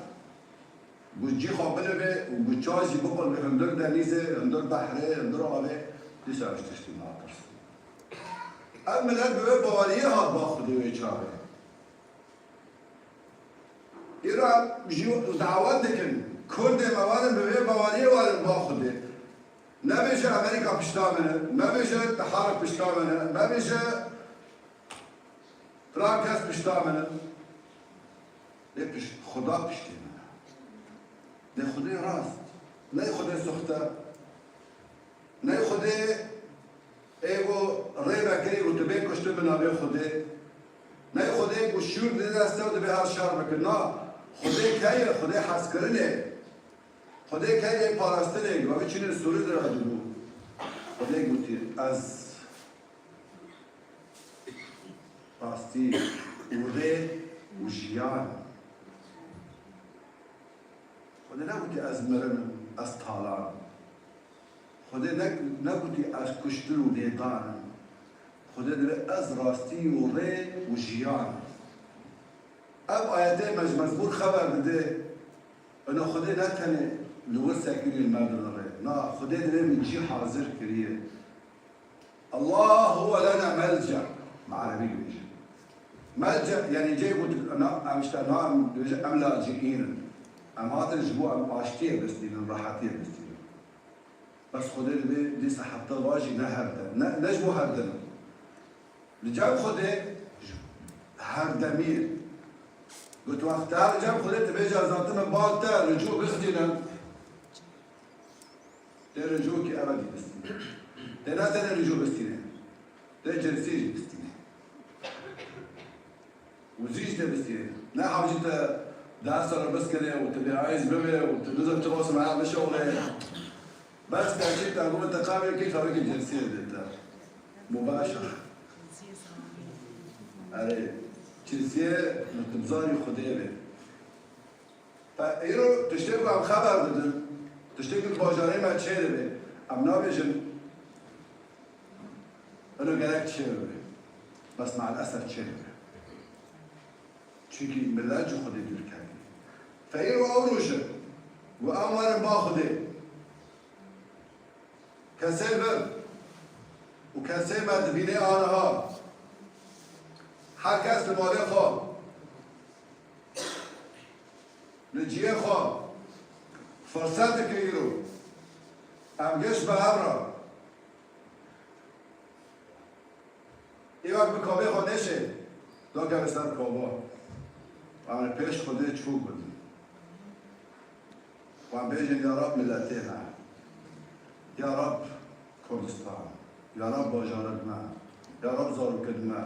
وجي خابنه به وجاجي بقول هندر دنيزه هندر بحره هندر آبه دیش آش تشتی ناترس اما لد به باوریه ها باخده و چاره ایران جیو دعوت دکن کرد موارن به باوریه وارن باخده نمیشه امریکا پشتامنه نمیشه تحارب پشتامنه نمیشه فرانکس پشتامنه لیپش خدا پشتی نه خدای راست نه خدای سخته نه خدای ایگو ریبه کری و تبه کشته بنابه خدای نه خدای ایگو شور دیده دسته و دبه هر شر بکن نه خدای که خدای حس کرنه خدای که پارستنه و چینه سوری در دلو خدای گوتی از راستی اوره و جیان خدا نگوتی از مرن از تالان خدا نگوتی از کشتن و دیدان خدا داره از راستی و ری و جیان اب آیاته مزبور خبر بده انه خدا نتنه لور ساکری المدن ری نه خدا داره من جی حاضر کریه الله هو لنا ملجأ مع عربي بيجي ملجأ يعني جاي قلت انا امشتنا ام لاجئين ام هذا الاسبوع ام عاشتيه بس دي راحتيه بس دي بس خدي دي حتى واجي نهرده نجبو هردنا رجال خدي هردمير قلت وقتها رجال خدي تبي جازاتنا بالتا رجوع بخدنا ده رجوع كي ابدي بس ده لا تاني رجوع بس ده جنسي بس وزيج ده بس لا حاجه انت داسر بس كده وتبي عايز ببي وتنزل تواصل معاه بشغله بس تأكيد تقوم انت قابل كيف هذيك الجنسية انت مباشر عليه جنسية متبزاري خديبه فايرو تشتكوا عن خبر بدن تشتكوا باجاري ما تشيله به ام نابجن انه قالك تشيله به بس مع الاسف تشيله به چونكي ملاجو خدي دور كان فايرو اوروشه وامر باخده كسبب وكسبب بناء آنها هر کس لماله خواه لجیه خواه فرصت که رو امگش به را ای وقت به کابه خواه نشه دا که بستر کابه و همه پیش خوده چفوک بدن و هم بیجن یا رب ملته نه یا رب کردستان یا رب باجارت ما یا رب زاروکد ما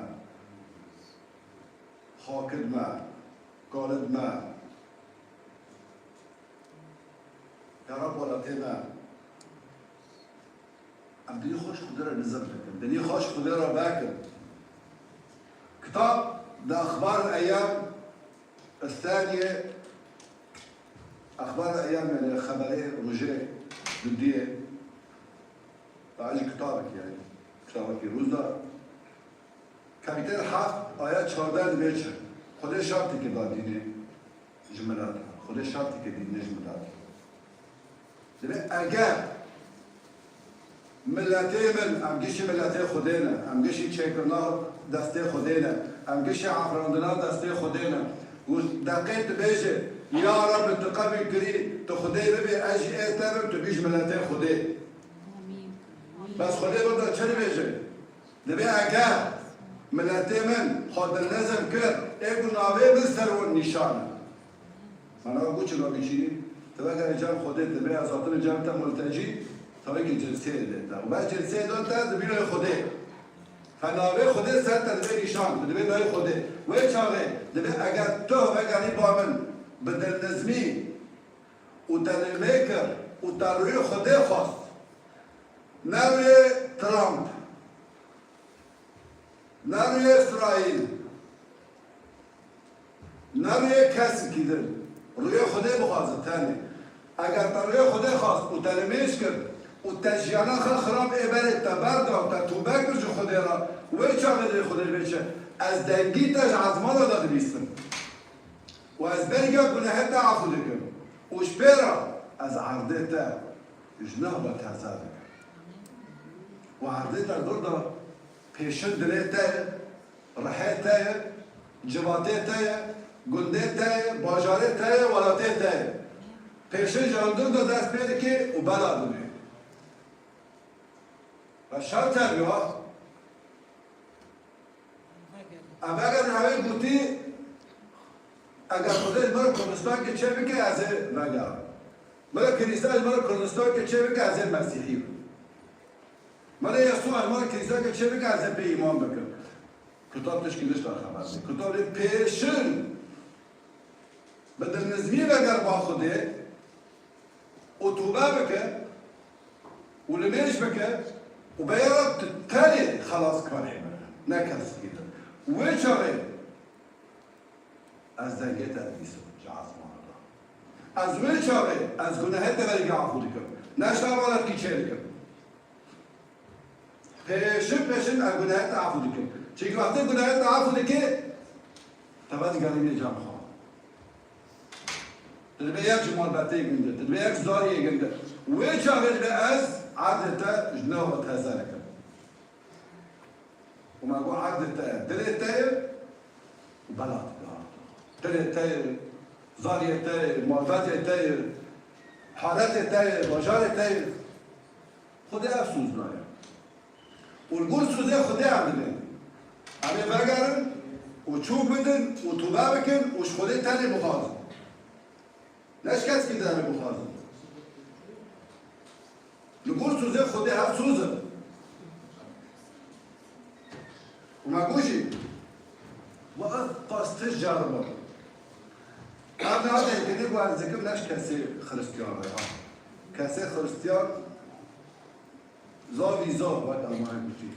خاکد ما کالد ما یا رب ولته ما ام دنی خوش خدا را نظر بکن دنی خوش خدا را بکن كتاب ده أخبار الأيام الثانية أخبار الأيام يعني خبرية رجاء جدية تعالي كتابك يعني كتابك روزا كابتن حق آيات 14 بيتش خدا شرطي كده ديني جملات خدا شرطي كده ديني جملات لبه اگر ملتی من امگیش ملتی خودینه امگیش چکرنا دسته خودینه امگیش عفراندنا دسته خودینه و دقیق بیشه یا رب تقبل کری تو خودی ببی اجی ایتر تو بیش ملتی خودی بس خودی برده چه بیشه دبی اگر ملتی من خود نظم کرد ایگو ناوی بستر و نشانه من اگو چه ناوی چی؟ تو اگر جمع خودت دبی از آتون جمع تا ملتجی تا که جلسه دیتا و بعد جلسه دانتا دبی نوی خودی فناوی خودی سر تا دبی نشان دبی نوی خودی و چاقه دبی اگر تو اگری با من بدل نظمی و تنظیمی کرد و تروی خودی خواست نروی ترامپ نروی اسرائیل نروی کسی کدن روی خودی بخواست تنه اگر تروی خودی خواست و تنظیمیش کرد و تجیانا خراب ایبره تبرد و توبه کرد خودی را و چاقه دی خودی بیشه از دنگی تاج عظمان را داده بیستم و از برگا گناه تا عفو دکم و شپیرا از عرضه تا جناه با تحصیل دکم و عرضه تا دور دا پیشن دلی تا رحه تا جواته تا گنده تا باجاره تا ولاته تا پیشن جاندون دا دست پیده که و بلا دونه و شرط تربیه اما اگر نوی گوتی اگر خودش مرا کردستان که چه بکه از نگاه مرا کلیسا مرا کردستان که چه بکه از مسیحی مرا یسوع مرا کلیسا که چه بکه از به ایمان بکن کتاب تشکیلش در خبر دی کتاب پیشن بدل نظمی اگر با خوده و توبه بکه و لمیش بکه و بیارد تانی خلاص کنه نکرس گیدن و چاره از دنگه تدریسه جعفمان الله از وی چاره از گناه تغییر عفو دکم نشتر والد کی چه دکم پیشن از گناه عفو دکم چه وقتی گناه عفو دکه تبادی گرمی جمع خواه تدبی یک جمال باته گنده تدبی یک زاری گنده وی چاره به از عادتا جناه و تهزار کم و ما گو عادتا دلیتا بلاد تای زاری تای معرفت تای حالت تای باجار تای خدا افسوس نایم والگور سوزه خدا عمله همه برگرن و چوب بدن و توبه بکن وش خدا تانی بخوازن نش کس که داره بخوازن لگور سوزه خدا افسوسه و ما گوشی و قاستش جاربه قبل هذا يمكن يقول عن ذكر ناش كاسي خريستيان كاسي خريستيان زاوي زاو وقت المهم بتي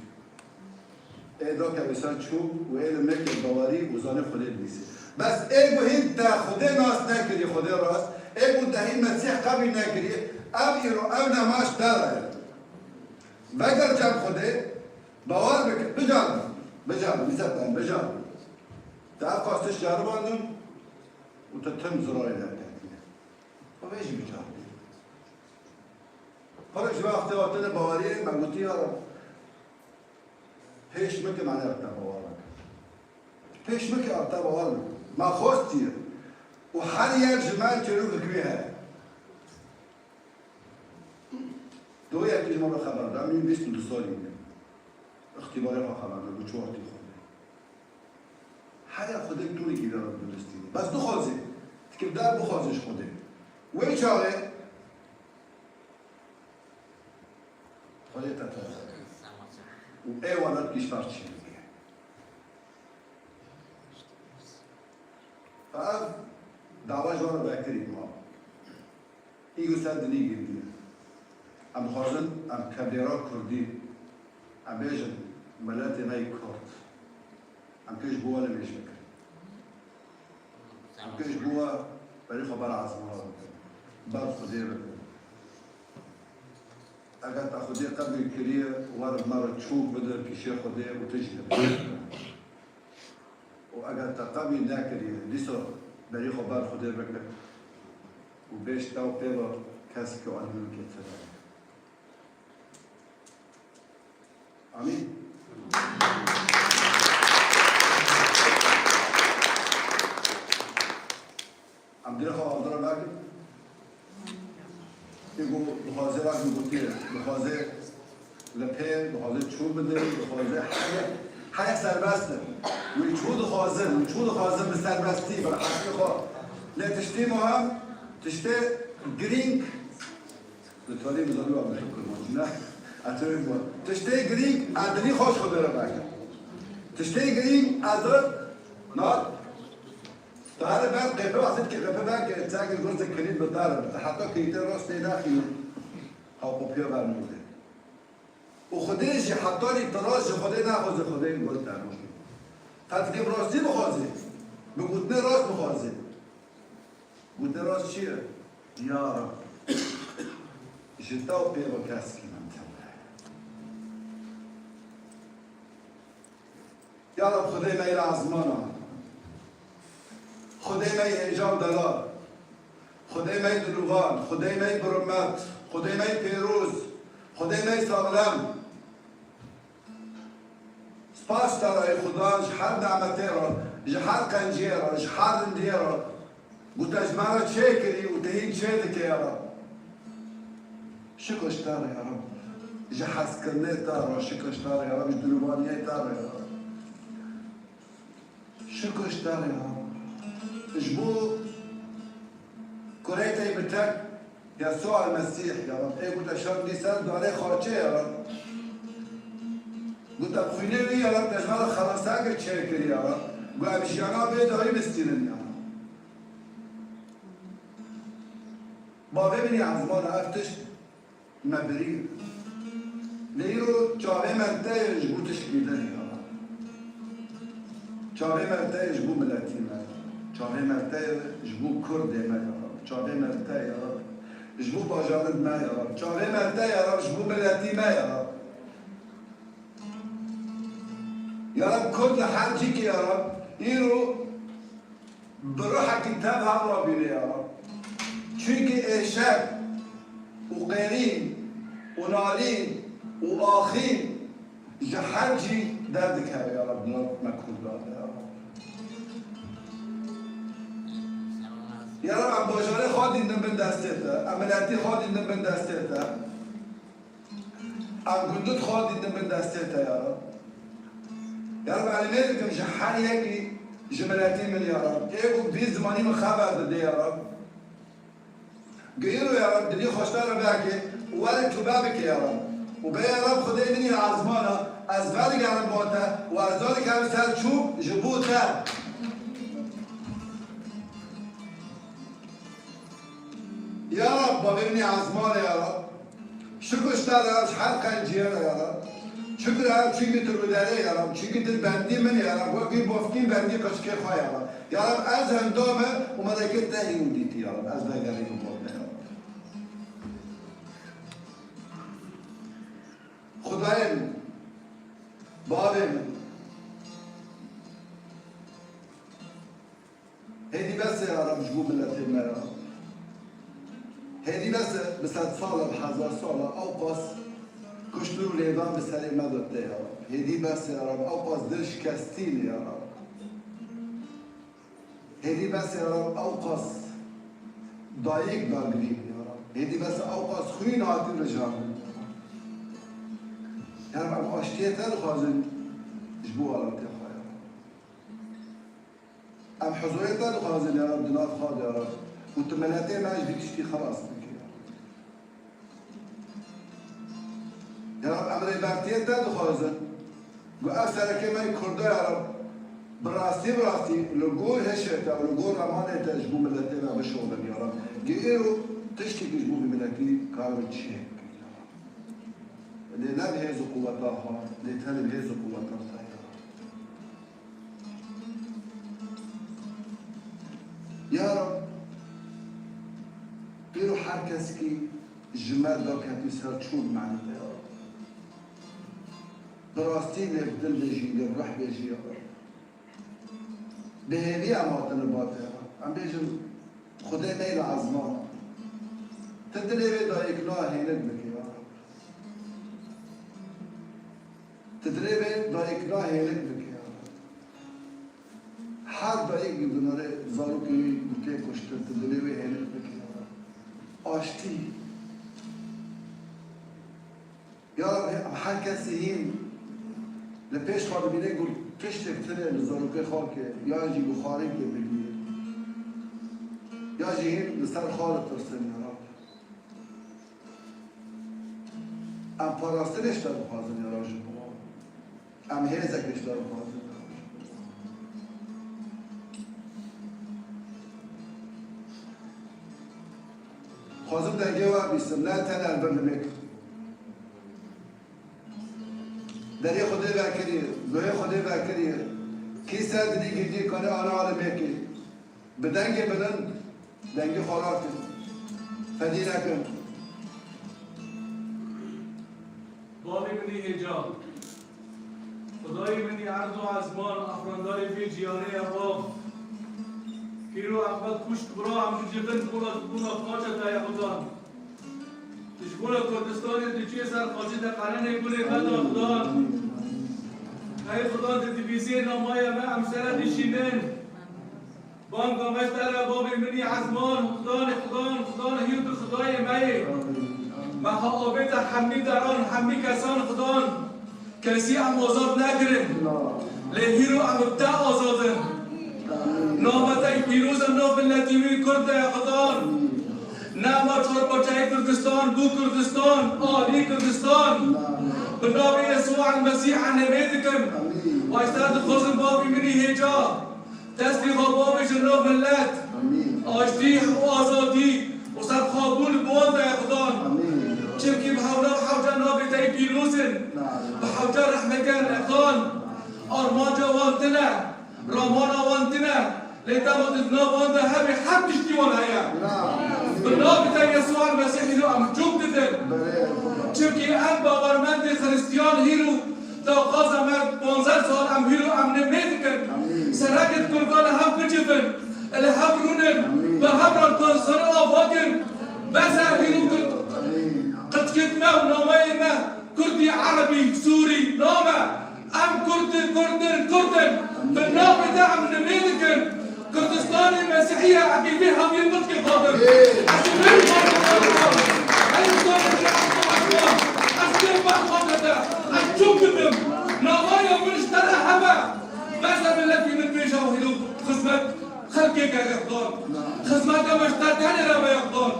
إذا كبسان شو وإذا مك البواري وزانه خليل بيسي بس إيه مهم تا خده ناس نكري خده راس إيه متهم مسيح قبل نكري أبيرو أو نماش داره وگر جب خده باور بك بجان مثلا بجان تعرف قاستش جارباندم وتتم زراعي لها تأكيد فما يجي بجار فرق شبه اختي وقتنا بواريه ما قلت يا رب هيش مكي معنى أرتا بوارك هيش مكي أرتا بوارك ما خوستي وحاليا جمال تلوك كبيرها دو يكي جمال خبر دامين بيستو دستوري اختباري خبر دامين بچو وقتي حالا خودت دونی که دارد درستیه بس دو خوازه که در بخوازش خوده و این چاره خودت تترسه و ایوانات کشور چی میگه فهم دعوه جوان بکرید ما ایگو سر دلی گیردیه ام خوازن ام کبیرا کردی ام بیجن ملت نای کرد ام کش بوا لمیش بکر ام کش بوا برای خبر عظمه ها بکر بر خودی بکر اگر تا خودی قبل کریه وارد مرا چوب بدر پیشه خودی و تجنه و اگر تا قبل نکریه لیسا برای خبر خودی بکر و بیش تاو پیرا کسی که علمون که تره آمین. ام دیر خواه آدارم نگیم بگو بخوازه وقت بگوتیه بخوازه لپه بخوازه چوب بده بخوازه حیق سربسته ویچود خوازه به سربستی برای حقی خواه لی تشتی مهم تشتی گرینگ لطوری مزاقی با بشم کنم نه اتوری مهم تشتی گرینگ اندنی خوش خود رو بکن تشتی گرینگ ازر نار تعالى بقى قبل عزيز كده بقى تاجر جزء كليل بالطارب حتى كيتر راس داخل او قبيه بقى الموضوع وخديش حطوا لي الطراز خدي ناخذ خدي نقول تعالوا فتجيب راسي بخازي بقولنا راس بخازي قلنا راس شيء يا رب جتاو بيرو كاسكي من يا رب خدي ما الى عزمانا خدای می هجاب دلار خدای می دلوغان خدای می برمت خدای می پیروز خدای می سالم سپاس دارای خدا جهر نعمته را جهر قنجه را جهر اندیه را گوت اجمارا چه کری و تهین چه دکی یا رب شکرش داره یا رب جهر سکرنه داره شکرش داره یا رب دلوغانیه داره یا رب شکرش داره یا رب جبو كريتي بتك يسوع المسيح يا رب ايه قلت اشرب دي سند عليه خارجه يا رب قلت ابخيني يا رب تجمال خلاصاك تشيكر يا رب قلت مشيانا بيدهي مستيرن يا رب بابي مني عزمان افتش مبرير ليرو جاوه منتهي جبو تشكيلن يا رب جاوه منتهي جبو ملاتي چاوه مرته جبو کرد ما یا رب چاوه مرته یا رب جبو باجارد ما یا رب چاوه مرته یا رب جبو ملتی ما یا رب یا رب کل حرجی که یا رب این رو بروح کتاب هم را بینه یا رب چونکه اشب و قیرین و نالین و آخین جحرجی درد که یا رب مکول داده یا رب یا رب ام باجاره خواد این بن دستته ام ملتی خواد این بن دستته ام گندود خواد این بن دستته یا رب علمه کم جحر یکی جملاتی من یا رب ایگو بی زمانی من خبر داده یا رب گیرو یا رب دلی خوشتر بکه ولی تو بابک یا رب و به یا رب خدای منی عزمانا از ولی گرم باته و از داری که سر چوب جبوته يا رب بابني عزمان يا رب شكر اشتغل حلقة انجيرة يا رب شكر يا رب شكر تربداري يا رب شكر تربندي من يا رب وقي بوفكين بندي كشكي خوا يا رب يا رب از هندومه وملكت تهي وديتي يا رب از بقري وموت يا رب خداي من بابي من هيدي بس يا رب جبوب ملتنا يا رب هذه بس 100 سالة بحزار سالة أوقاس كشترو ليبان بسالي مدد يا رب هذه بس يا رب أوقاس دلش كاستين يا رب هذه بس يا رب أوقاس ضايق داقرين يا رب هذه بس أوقاس خوين عاتين رجال يا رب أم أشتيت الخازن جبوها لك يا رب أم حضوريت الخازن يا رب دناف خاد يا رب وتمناتي ما اجبي تشتي خلاص يا رب امر بارتيه داد خازن قو افسر كما يكردو يا رب براستي لقول هشتا ولقول رمانه تجبو ملتي ما بشغلن يا رب جيرو تشتي تجبو بملتي كارو تشيك اللي لا بهيزو قوتها اللي تاني بهيزو قوتها يا رب بيرو حركسكي جمال دوك هاتي سر تشوف معنا يا رب براستين يبدل بيجي الروح بيجي يا رب بهذه أماطن الباطل يا رب عم بيجي خدای میل عزمان تدلی بيدا إكناه هينك بك يا رب تدريبه دايك راهي لك بك يا رب حد دايك بدناره زاروكي بكي كشت تدريبه هلك بك يا رب آشتي يا رب حال كسيين لبيش خالد بيني يقول كشتك ترى لزاروكي خالك ياجي بخاري بيجي ياجي هين بسر خالد ترسل يا رب ام پاراستنش در بخوازن یا راجب ام هیزکش در بخوازن خوازم دنگه و بیستم نه تن البرنمک دری خوده بکریه زوی خوده بکریه کی سر دنی گیدی کنه آنه عالمه به دنگه بدن دنگه خورات فدی نکن بابی منی حجاب خدای منی عرض و ازمان افرانداری بی جیانه اباب کیرو احمد کشت برا هم جبن بونا خاچه تا یخدان تشکول کردستان دیچه سر خاچه تا قرن گوله خدا خدان ای خدا دیویزی نامای ما امسره دیشینن بان گامش در بابی منی ازمان خدان هیو خدای مایی محابت حمی دران حمی کسان خدان کسی هم آزاد نگرن لهیرو هم ابتع آزادن نامتای پیروزم نو بلتیوی کرده خدان نامه چور بچه کردستان بو کردستان آلی کردستان بنابی یسوع المسیح نمیدکم و اشتاد خوزن بابی منی هجا تسبیح بابی جنو ملت آشتی و آزادی و سر خوابون بوانده خدان چمکی بحولا بحوجا نابی تای پیروزن بحوجا رحمکن اخوان آرمان جوانتنا رامان آوانتنا لیتا مددنا وانده همی حد تشتیوان هیا بنابی تای یسوع المسیح هیرو ام جوب دیدن چمکی ام باورمند خریستیان هیرو تا قاز مرد 15 سال ام هیرو ام نمیدکن سرکت کرگان هم بجفن اللي هبرونن بهبرن كونسر آفاكن بس هيرو قد كتنا ونومينا كردي عربي سوري نوما ام كردن بالنوم دعم نميلكن كردستاني مسيحية عبي فيها بيمتك خاطر عشان أشوفهم نوايا من اشترى هبا بس بالتي من بيشا وهيرو خدمت خلقك يا يقدر خدمتك مشتاقاني ربا يقدر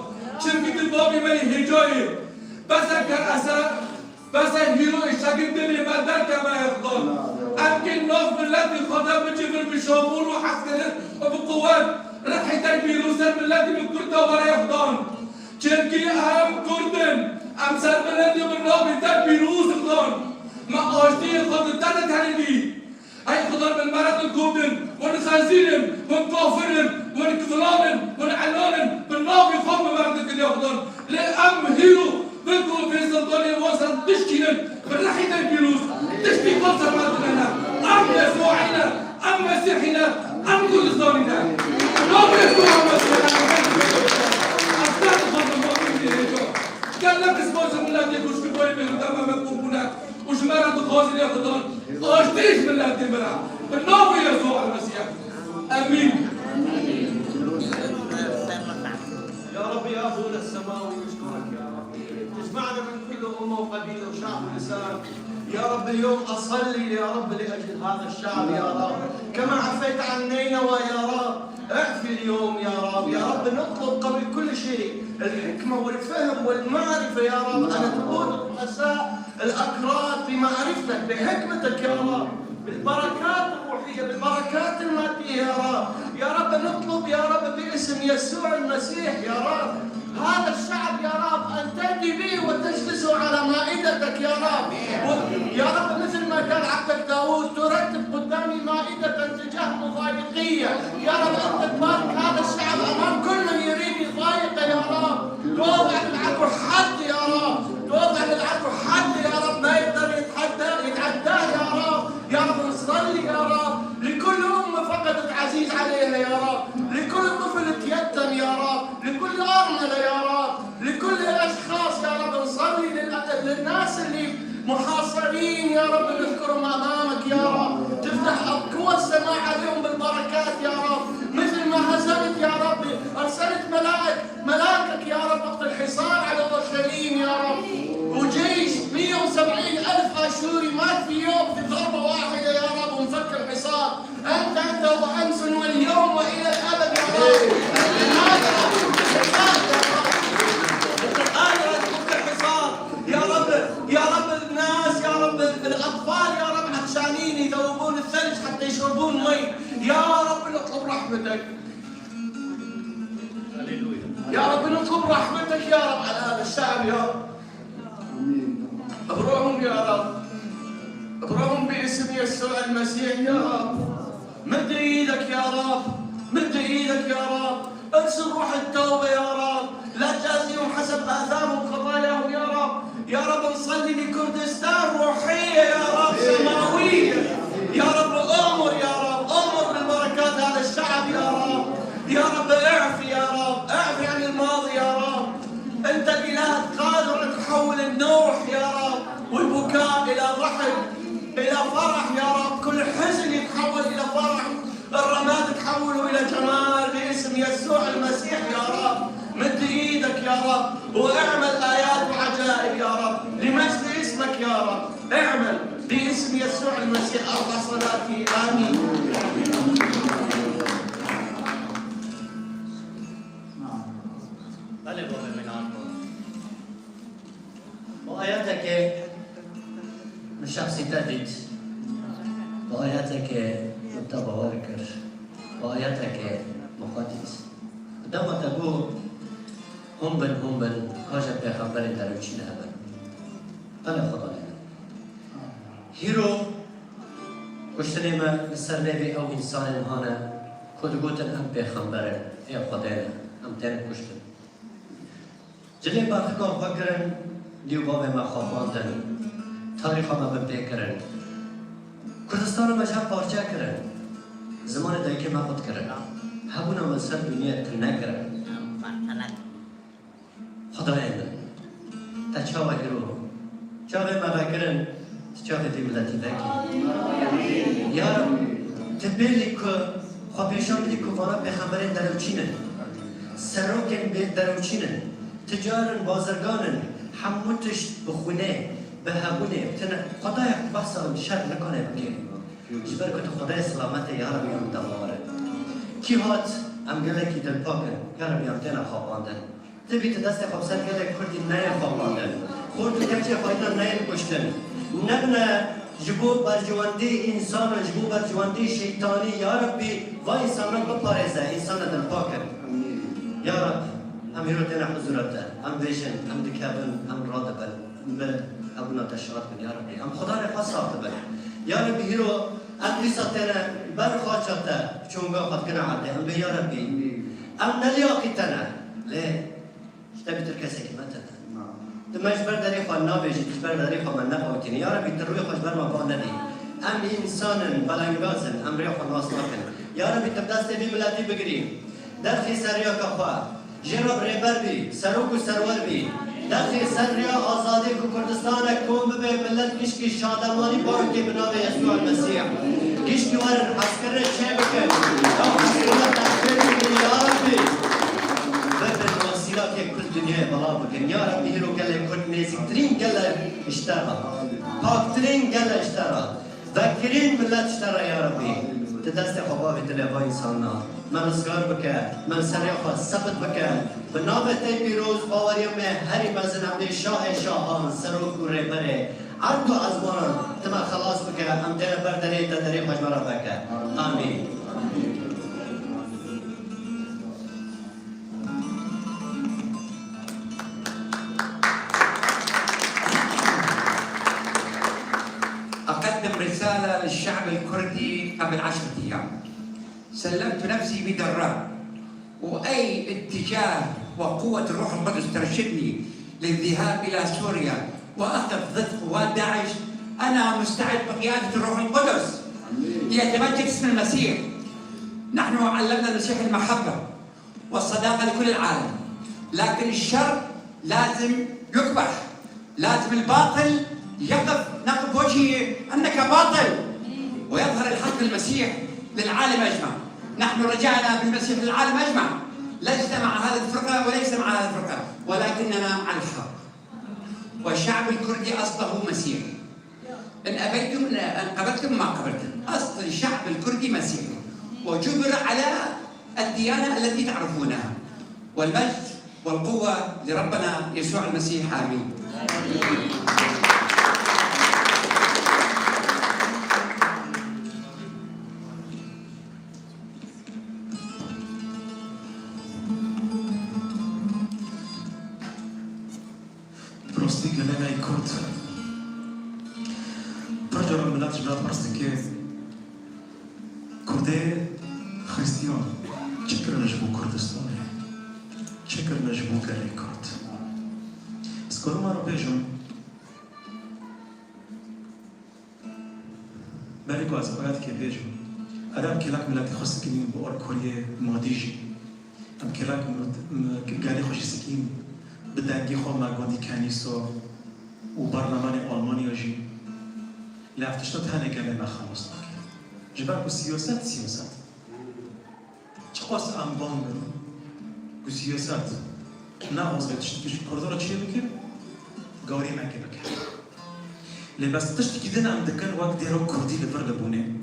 شركة البابي مي هجاي بس كرأسا بس هيرو الشاقين دلي ما درك ما يقدر أمكن نوف بالتي خدا بجبر بشامور وحسكنت وبقوات رح يتربي روسر بالتي من كرتا ولا يقدر شركة أم كردن أم سر بالتي من رابي تربي روس قدر ما أشتي خد تلت هنبي أي خضر من مرض الكوبن ونخازينم ونكافرن ونكفلانن ونعلانن بالنافي خام مرض الدنيا خضر لأم هيرو بكو في سلطانية وصل تشكينا بالرحية البيروس تشكي قصة مرضنا أم يسوعنا أم مسيحنا أم كردستاننا نام يسوع مسيحنا أستاذ خضر مؤمن هيجو قال لك اسمه من الله يكوش في بوي من دم مكوبونات وش مرض خازن يا خضر أشتيش من الله تبرع بالنافي يسوع المسيح امين يا رب يا ابونا السماوي نشكرك يا رب تجمعنا من كل امه وقبيله وشعب ولسان يا رب اليوم اصلي يا رب لاجل هذا الشعب يا رب كما عفيت عن نينوى يا رب اعفي اليوم يا رب نطلب قبل كل شيء الحكمه والفهم والمعرفه يا رب ان تقود الرؤساء الاكراد بمعرفتك بحكمتك يا رب بالبركات الروحيه بالبركات الماديه يا رب نطلب يا رب باسم يسوع المسيح يا رب هذا الشعب يا رب ان تاتي به وتجلسوا على مائدتك يا رب يا رب مثل ما قال عبدك داوود ترتب قدامي مائده تجاه مضايقيه يا رب انت تبارك هذا الشعب امام كل من يريد يضايقه يا رب توضع للعدو حد يا رب توضع للعدو حد يا رب ما يقدر يتعداه يا رب نصلي يا رب لكل أمة فقدت عزيز عليها يا رب لكل طفل تيتم يا رب لكل أرملة يا رب لكل أشخاص يا رب نصلي للناس اللي محاصرين يا رب نذكرهم امامك يا رب، تفتح قوى السماء عليهم بالبركات يا رب، مثل ما هزمت يا رب ارسلت ملاكك يا رب وقت الحصار على اورشليم يا رب، وجيش 170,000 اشوري مات في يوم في ضربه واحده يا رب ومفك الحصار. انت وامس واليوم والى الابد يا رب، يا رب الناس يا رب الاطفال يا رب عطشانين يذوبون الثلج حتى يشربون مي، يا رب نطلب رحمتك يا رب نطلب رحمتك يا رب على هذا الشعب يا رب. ابرهم يا رب، ابرهم باسم يسوع المسيح يا رب. مد ايدك يا رب، مد ايدك يا رب، ارسل روح التوبه يا رب، لا تجازيهم حسب اثامهم وخطاياهم يا رب. يا رب نصلي لكردستان روحيه يا رب سماويه يا رب، امر يا رب، امر بالبركات هذا الشعب يا رب. يا رب اعفي يا رب، اعفي عن الماضي يا رب. انت الاله قادر ان تحول النوح يا رب والبكاء الى ضحك الى فرح يا رب، كل حزن يتحول الى فرح، الرماد تحوله الى جمال باسم يسوع المسيح يا رب. مد ايدك يا رب واعمل ايات وعجائب يا رب لمجد اسمك يا رب، اعمل باسم يسوع المسيح. ارفع صلاتي امين. وآياتك من شخص تجد، وآياتك متباركر، وآياتك مقدس. عندما تقول هم بن كاجا پیغمبر دروچین هبن بله خدا لنا هیرو کشتنی ما بسر نوی او انسان هانا کدگوتن هم پیغمبر ای خدا لنا هم تن کشتن جلی برخگاه بکرن لیو باب ما خواباندن تاریخ ما بپیکرن کردستان ما جا پارچه کرن زمان دایکه ما خود کرن هبونا من سر دنیا تنه کرن خدای من تا چاوه گرو چاوه ما بکرن چاوه دی ملتی بکی یا رب تبیلی که خوابیشان بدی که وانا پیغمبرین دروچینن سروکن به دروچینن تجارن بازرگانن حموتش بخونه به همونه تنه خدای بحثا شر نکنه بکی جبر که تو خدای سلامت یا رب یم دواره کی هات ام گله کی دل پاکن یا رب یم تنه خواباندن تبي تدست خبزات كذا كردي نايم خباندن خود كمشي فايدة نايم كشتن نبنا جبو برجواندي إنسان جبو برجواندي شيطاني يا ربي وإنسانا ببارزة إنسانا دل باكر يا رب هم يروتنا حضورته هم بيشن هم دكابن هم رادبن هم أبونا تشرات من يا ربي هم خدا نفسات بن يا ربي هيرو هم لساتنا برخاتشته چونگا خدكنا عده هم يا ربي هم نلياقتنا ليه تبي تركزك مثلا تماش برداري خو نابجي برداري خو من نقوتني يا ربي تروي خوش بر ما باندي ام انسان بلنگازن ام ريخ ناس ناكن يا ربي تبدست بي ملاتي بگري درخي سريا كخوا جنوب ريبر بي سروك سرور بي درخي سريا آزادي کو كردستان قوم به ملت كشكي شادماني بانكي بناوي يسوع المسيح كشكي ور عسكر چه بكن او عسكر تخفيري يا ربي که کل دنیای بلا بکن یا رب هیرو گله کل نزیکترین گله اشترا پاکترین گله اشترا ذکرین ملت اشترا یا ربی تدست خوابه تلوای انساننا من ازگار بکه من سریع خواهد ثبت بکه به نابطه پیروز باوریم هری مزن عمده شاه شاهان سروک و ریبره عرض و ازمان تما خلاص بکه ام دل بردنی تدری خوشمرا بکه آمین رسالة للشعب الكردي قبل 10 أيام سلمت نفسي بيد الرب وأي اتجاه وقوة الروح القدس ترشدني للذهاب إلى سوريا وأقف ضد قوات داعش أنا مستعد بقيادة الروح القدس ليتمجد اسم المسيح. نحن علمنا المسيح المحبة والصداقة لكل العالم لكن الشر لازم يكبح، لازم الباطل نقف بوجهه أنك باطل، ويظهر الحق المسيح للعالم أجمع. نحن رجعنا بالمسيح للعالم أجمع، لسنا مع هذه الفرقة وليس مع هذه الفرقة، ولكننا مع الحق. والشعب الكردي أصله مسيحي، إن أبيتم أن قبلتم ما قبلتم، أصل الشعب الكردي مسيحي وجبر على الديانة التي تعرفونها. والمجد والقوة لربنا يسوع المسيح، آمين. Prosti gëlema I kurt. Proġora mill-lat ġbrat prosti kif. Kurde Hristijan. ċekr naġbu Kurdistani. ċekr naġbu għalli kurt. Skoru ma robeġum. Bali għaz, għad kif beġum. Għadam kilak mill-lat iħossi kinin buqor kolje madiġi. Am kilak għalli xoċi sikin. بدأ يخون مع جوندي كانيسو وبرلماني ألمانيا جي لا افتشتت هني كمان ما خلص لك جبال بسياسات سياسات تقص عن بامبر بسياسات ناقص بتشتكي كوردورة شيء بكير قوري معك بكير اللي بس تشتكي دنا عند كان وقت ديرو كردي لفرلبوني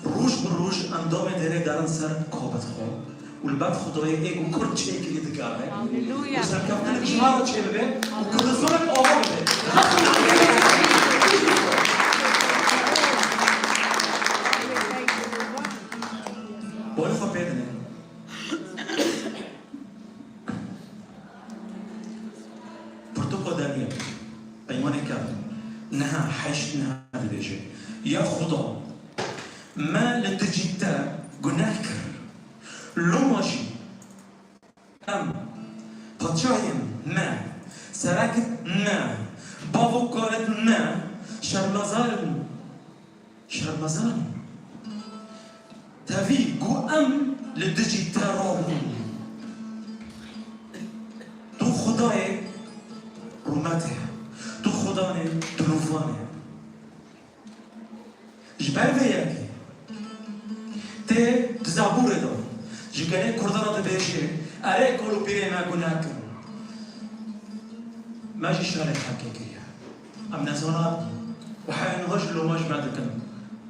روج بالروج عندهم ديري دارن سر كوبت خو والبعض خدوية إيه وكل شيء كلي دكابة. هللويا. وسركبنا الجمارة شيء ببه وكل صورة أوه ببه. بقول خبيتنا. برتقال دانيال أيواني كاب نها حش نها بيجي يا خدا ما لتجيتا جناك لوماشي ام باتشايم ما سراكت ما بابو قالت ما شرمزار تافي قو ام لديجيتال تو خداي روماتي تو خداني تلوفاني جبال فياكي تي تزابوري دو جيكاني كردانا تبيشي أري كولو بيري ما قناك ماجي شغالي حقيقية أم نزونات وحاين غجلو ماج بعد كن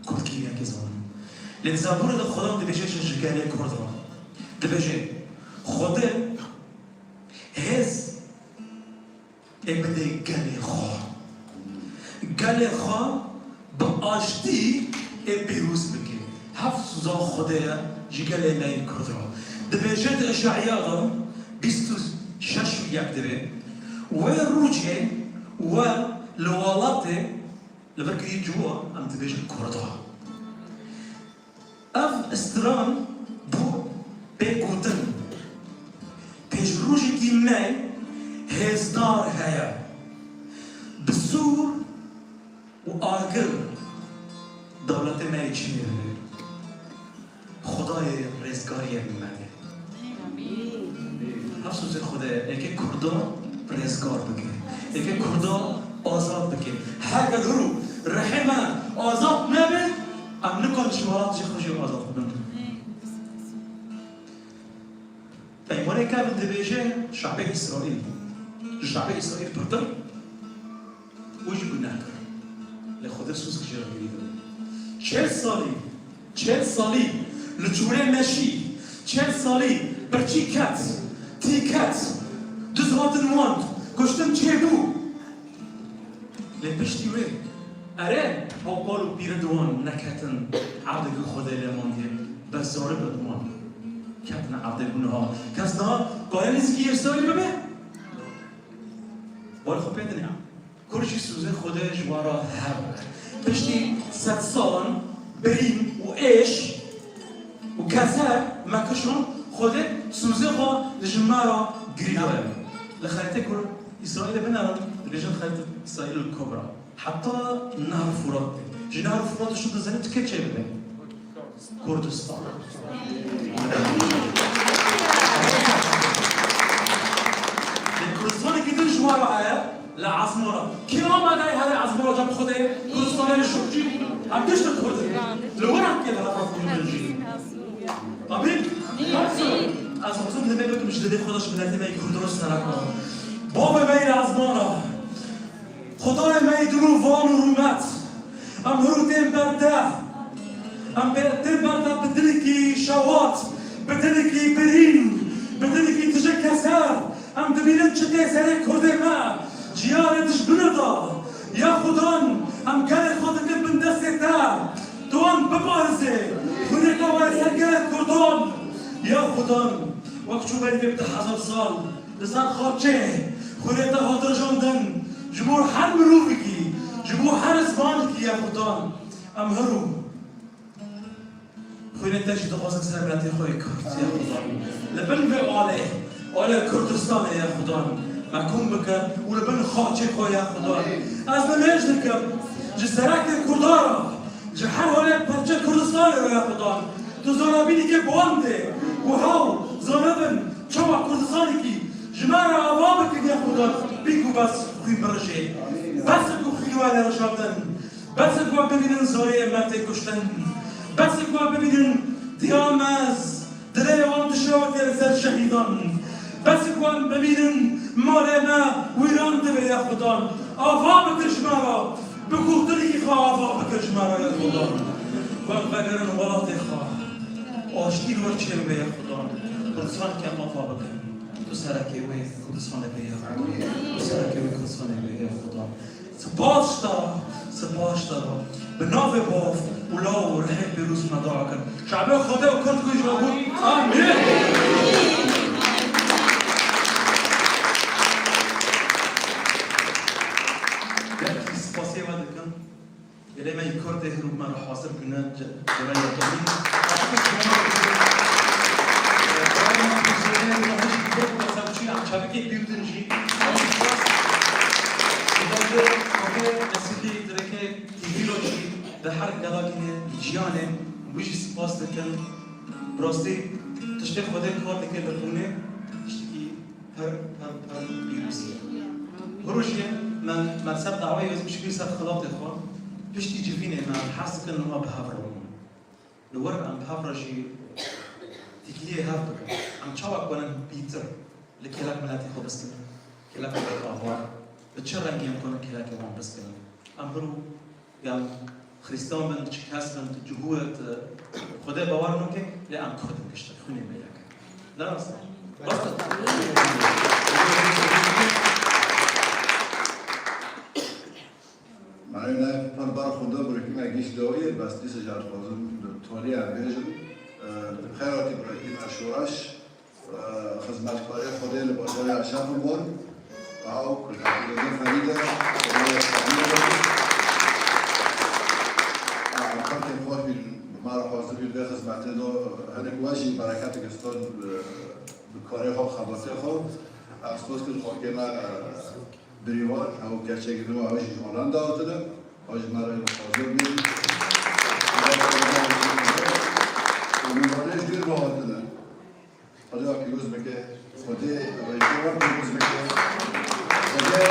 كردكية كيزون لأن زابوري دو خدام تبيشي جيكاني كردانا تبيشي خده هز ابدي قالي خو باشتي بيروز بكي حفظ زو خده جيكالي ناين كردرا دبيجت اشعياغا بيستو شاشو يكدبي وروجي ولوالاتي لبركي جوا ام دبيجت كردرا اف استران بو بيكوتن بيج روجي كي ماي هزدار هيا بسور وآقل دولت ماي چنير خدای رزگاری منه افسوس خدا اگه کردا رزگار بگه اگه کردا آزاد بگه هر گرو رحمه آزاد نبه ام نکن شمارات خوشی آزاد بدن پیمانه که بنده بیشه شعب اسرائیل شعب اسرائیل پردر وجه بناکر لخدا سوز خجر بگیده 40 سالی لجوره ماشي 40 سالی برچی کت تی کت دزهاتن واند گشتن چه بو لپشتی وی اره او قالو بیردوان نکتن عبدگو خدا لماندیه بزاره بدوان کتن عبدگونه ها کس نه قایل نیست که یه سالی ببه ولی خب بدنیم کرشی سوزه خدا جوارا هر پشتی 100 سالان بریم و ايش وكسر ما كشون خذت سوزيخو لجمارة قريبة لخليته كل إسرائيل بنا رجال خليته إسرائيل الكبرى حتى نهر فرات نهر فرات شو تزنت كتشي ببين كردستان كردستان كده جوارا عيا لعاصمة كيلو ما جاي هذا عاصمة جاب خده كردستان الشرقي عم تشتغل كردي لو وين عم كده هرب من الجي قبل از خودم نمیگم مش دیده خودش ملتی می کردستان را باب می رازمانا خدای می درو وان و رومت ام هروتين برده ام برده بدلکی شوات بدلکی برین بدلکی تجکسر ام دبیرن چته سر کرده ما جیارتش بندا یا خدان ام گل خودت بن دسته دوان ببارزه خونه کاوه سرگرد کردان یا خدان وقت شو بری ببت 1000 سال لسان خارچه خونه تا خاطر جاندن جمهور هر مروفی کی جمهور هر زبان کی یا خدان ام هرو خونه تا جی دخوازن سر بلتی خوی کرد یا خدان لبن به آله کردستان یا خدان محکوم بکن و لبن خارچه خوی یا خدان از نمیش نکم جسرک کردارا جهر ولی پرچه کردستان یا خدان تو زنابینی که بانده و هاو زنابن چما کردستانی کی جمعه عوام بکن یا خدا بگو بس خوی برشه بس کو خیوال رشادن بس کو ببینن زاری امت کشتن بس کو ببینن دیامز دلی وان تشاوت سر شهیدان بس کو ببینن مالنا ویران دبی یا خدا عوام بکن جمعه بگو دلی خواه عوام بکن جمعه یا خدا وقت بگرن ولات خواه آشتی رو چه به یا خدا کردستان که ما فا بکن تو سرکی وی کردستان به یا خدا تو سرکی وی کردستان به یا خدا سپاس دارم به ناو باف اولا و رحم بیروز مدعا کن شعبه خدا و کرد کوی جوابون آمین یکی سپاسی و دکن یلی من کرده هرو من رو حاضر کنن جوان یکمین شبکه بیودنجی نسیدی درکه تیویلوچی به هر گلاگینه جیانه ویجی سپاس دکن براستی تشتی خوده کار دکه لبونه تشتی هر بیروزیه هروشیه من سب دعوی وزم شکلی سب خلاف دخواه پشتی جوینه من حس کن نما به هفرمون لور ام به هفرشی تکلیه هفت بکن ام چاوک کنن بیتر لكلاك ملاتي خو بس كلام كلاك ملاتي أهوار بتشرع إني أكون كلاك يوم بس كلام أمرو قام خريستان بن تشكاس بن جهود خدا باور نوكي لا أم كودم كشتر خوني ميلاك لا أصلا بس معنا فنبار خدا بركيم أجيش دوية بس لسه جار فازم تولي عبيجن خيراتي بركيم أشوراش خدمتکاری خود لباسای اشرف بود و کل تقریبا فریده که خود ما را حاضر بیل به خدمت دو هنگ واجی برکت گستان به کاری خود خباته خود افسوس که خود که ما بریوان او کچه گنو اوشی هلند داده اوشی ما را حاضر بیل و میوانش گیر باهاته خدا پیروز بکه خدا رایجوان پیروز بکه خدا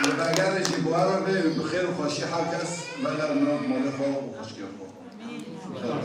لبگرش بوارا به بخیر و خوشی هر کس مگر منو مال خواه و خوشگیر خواه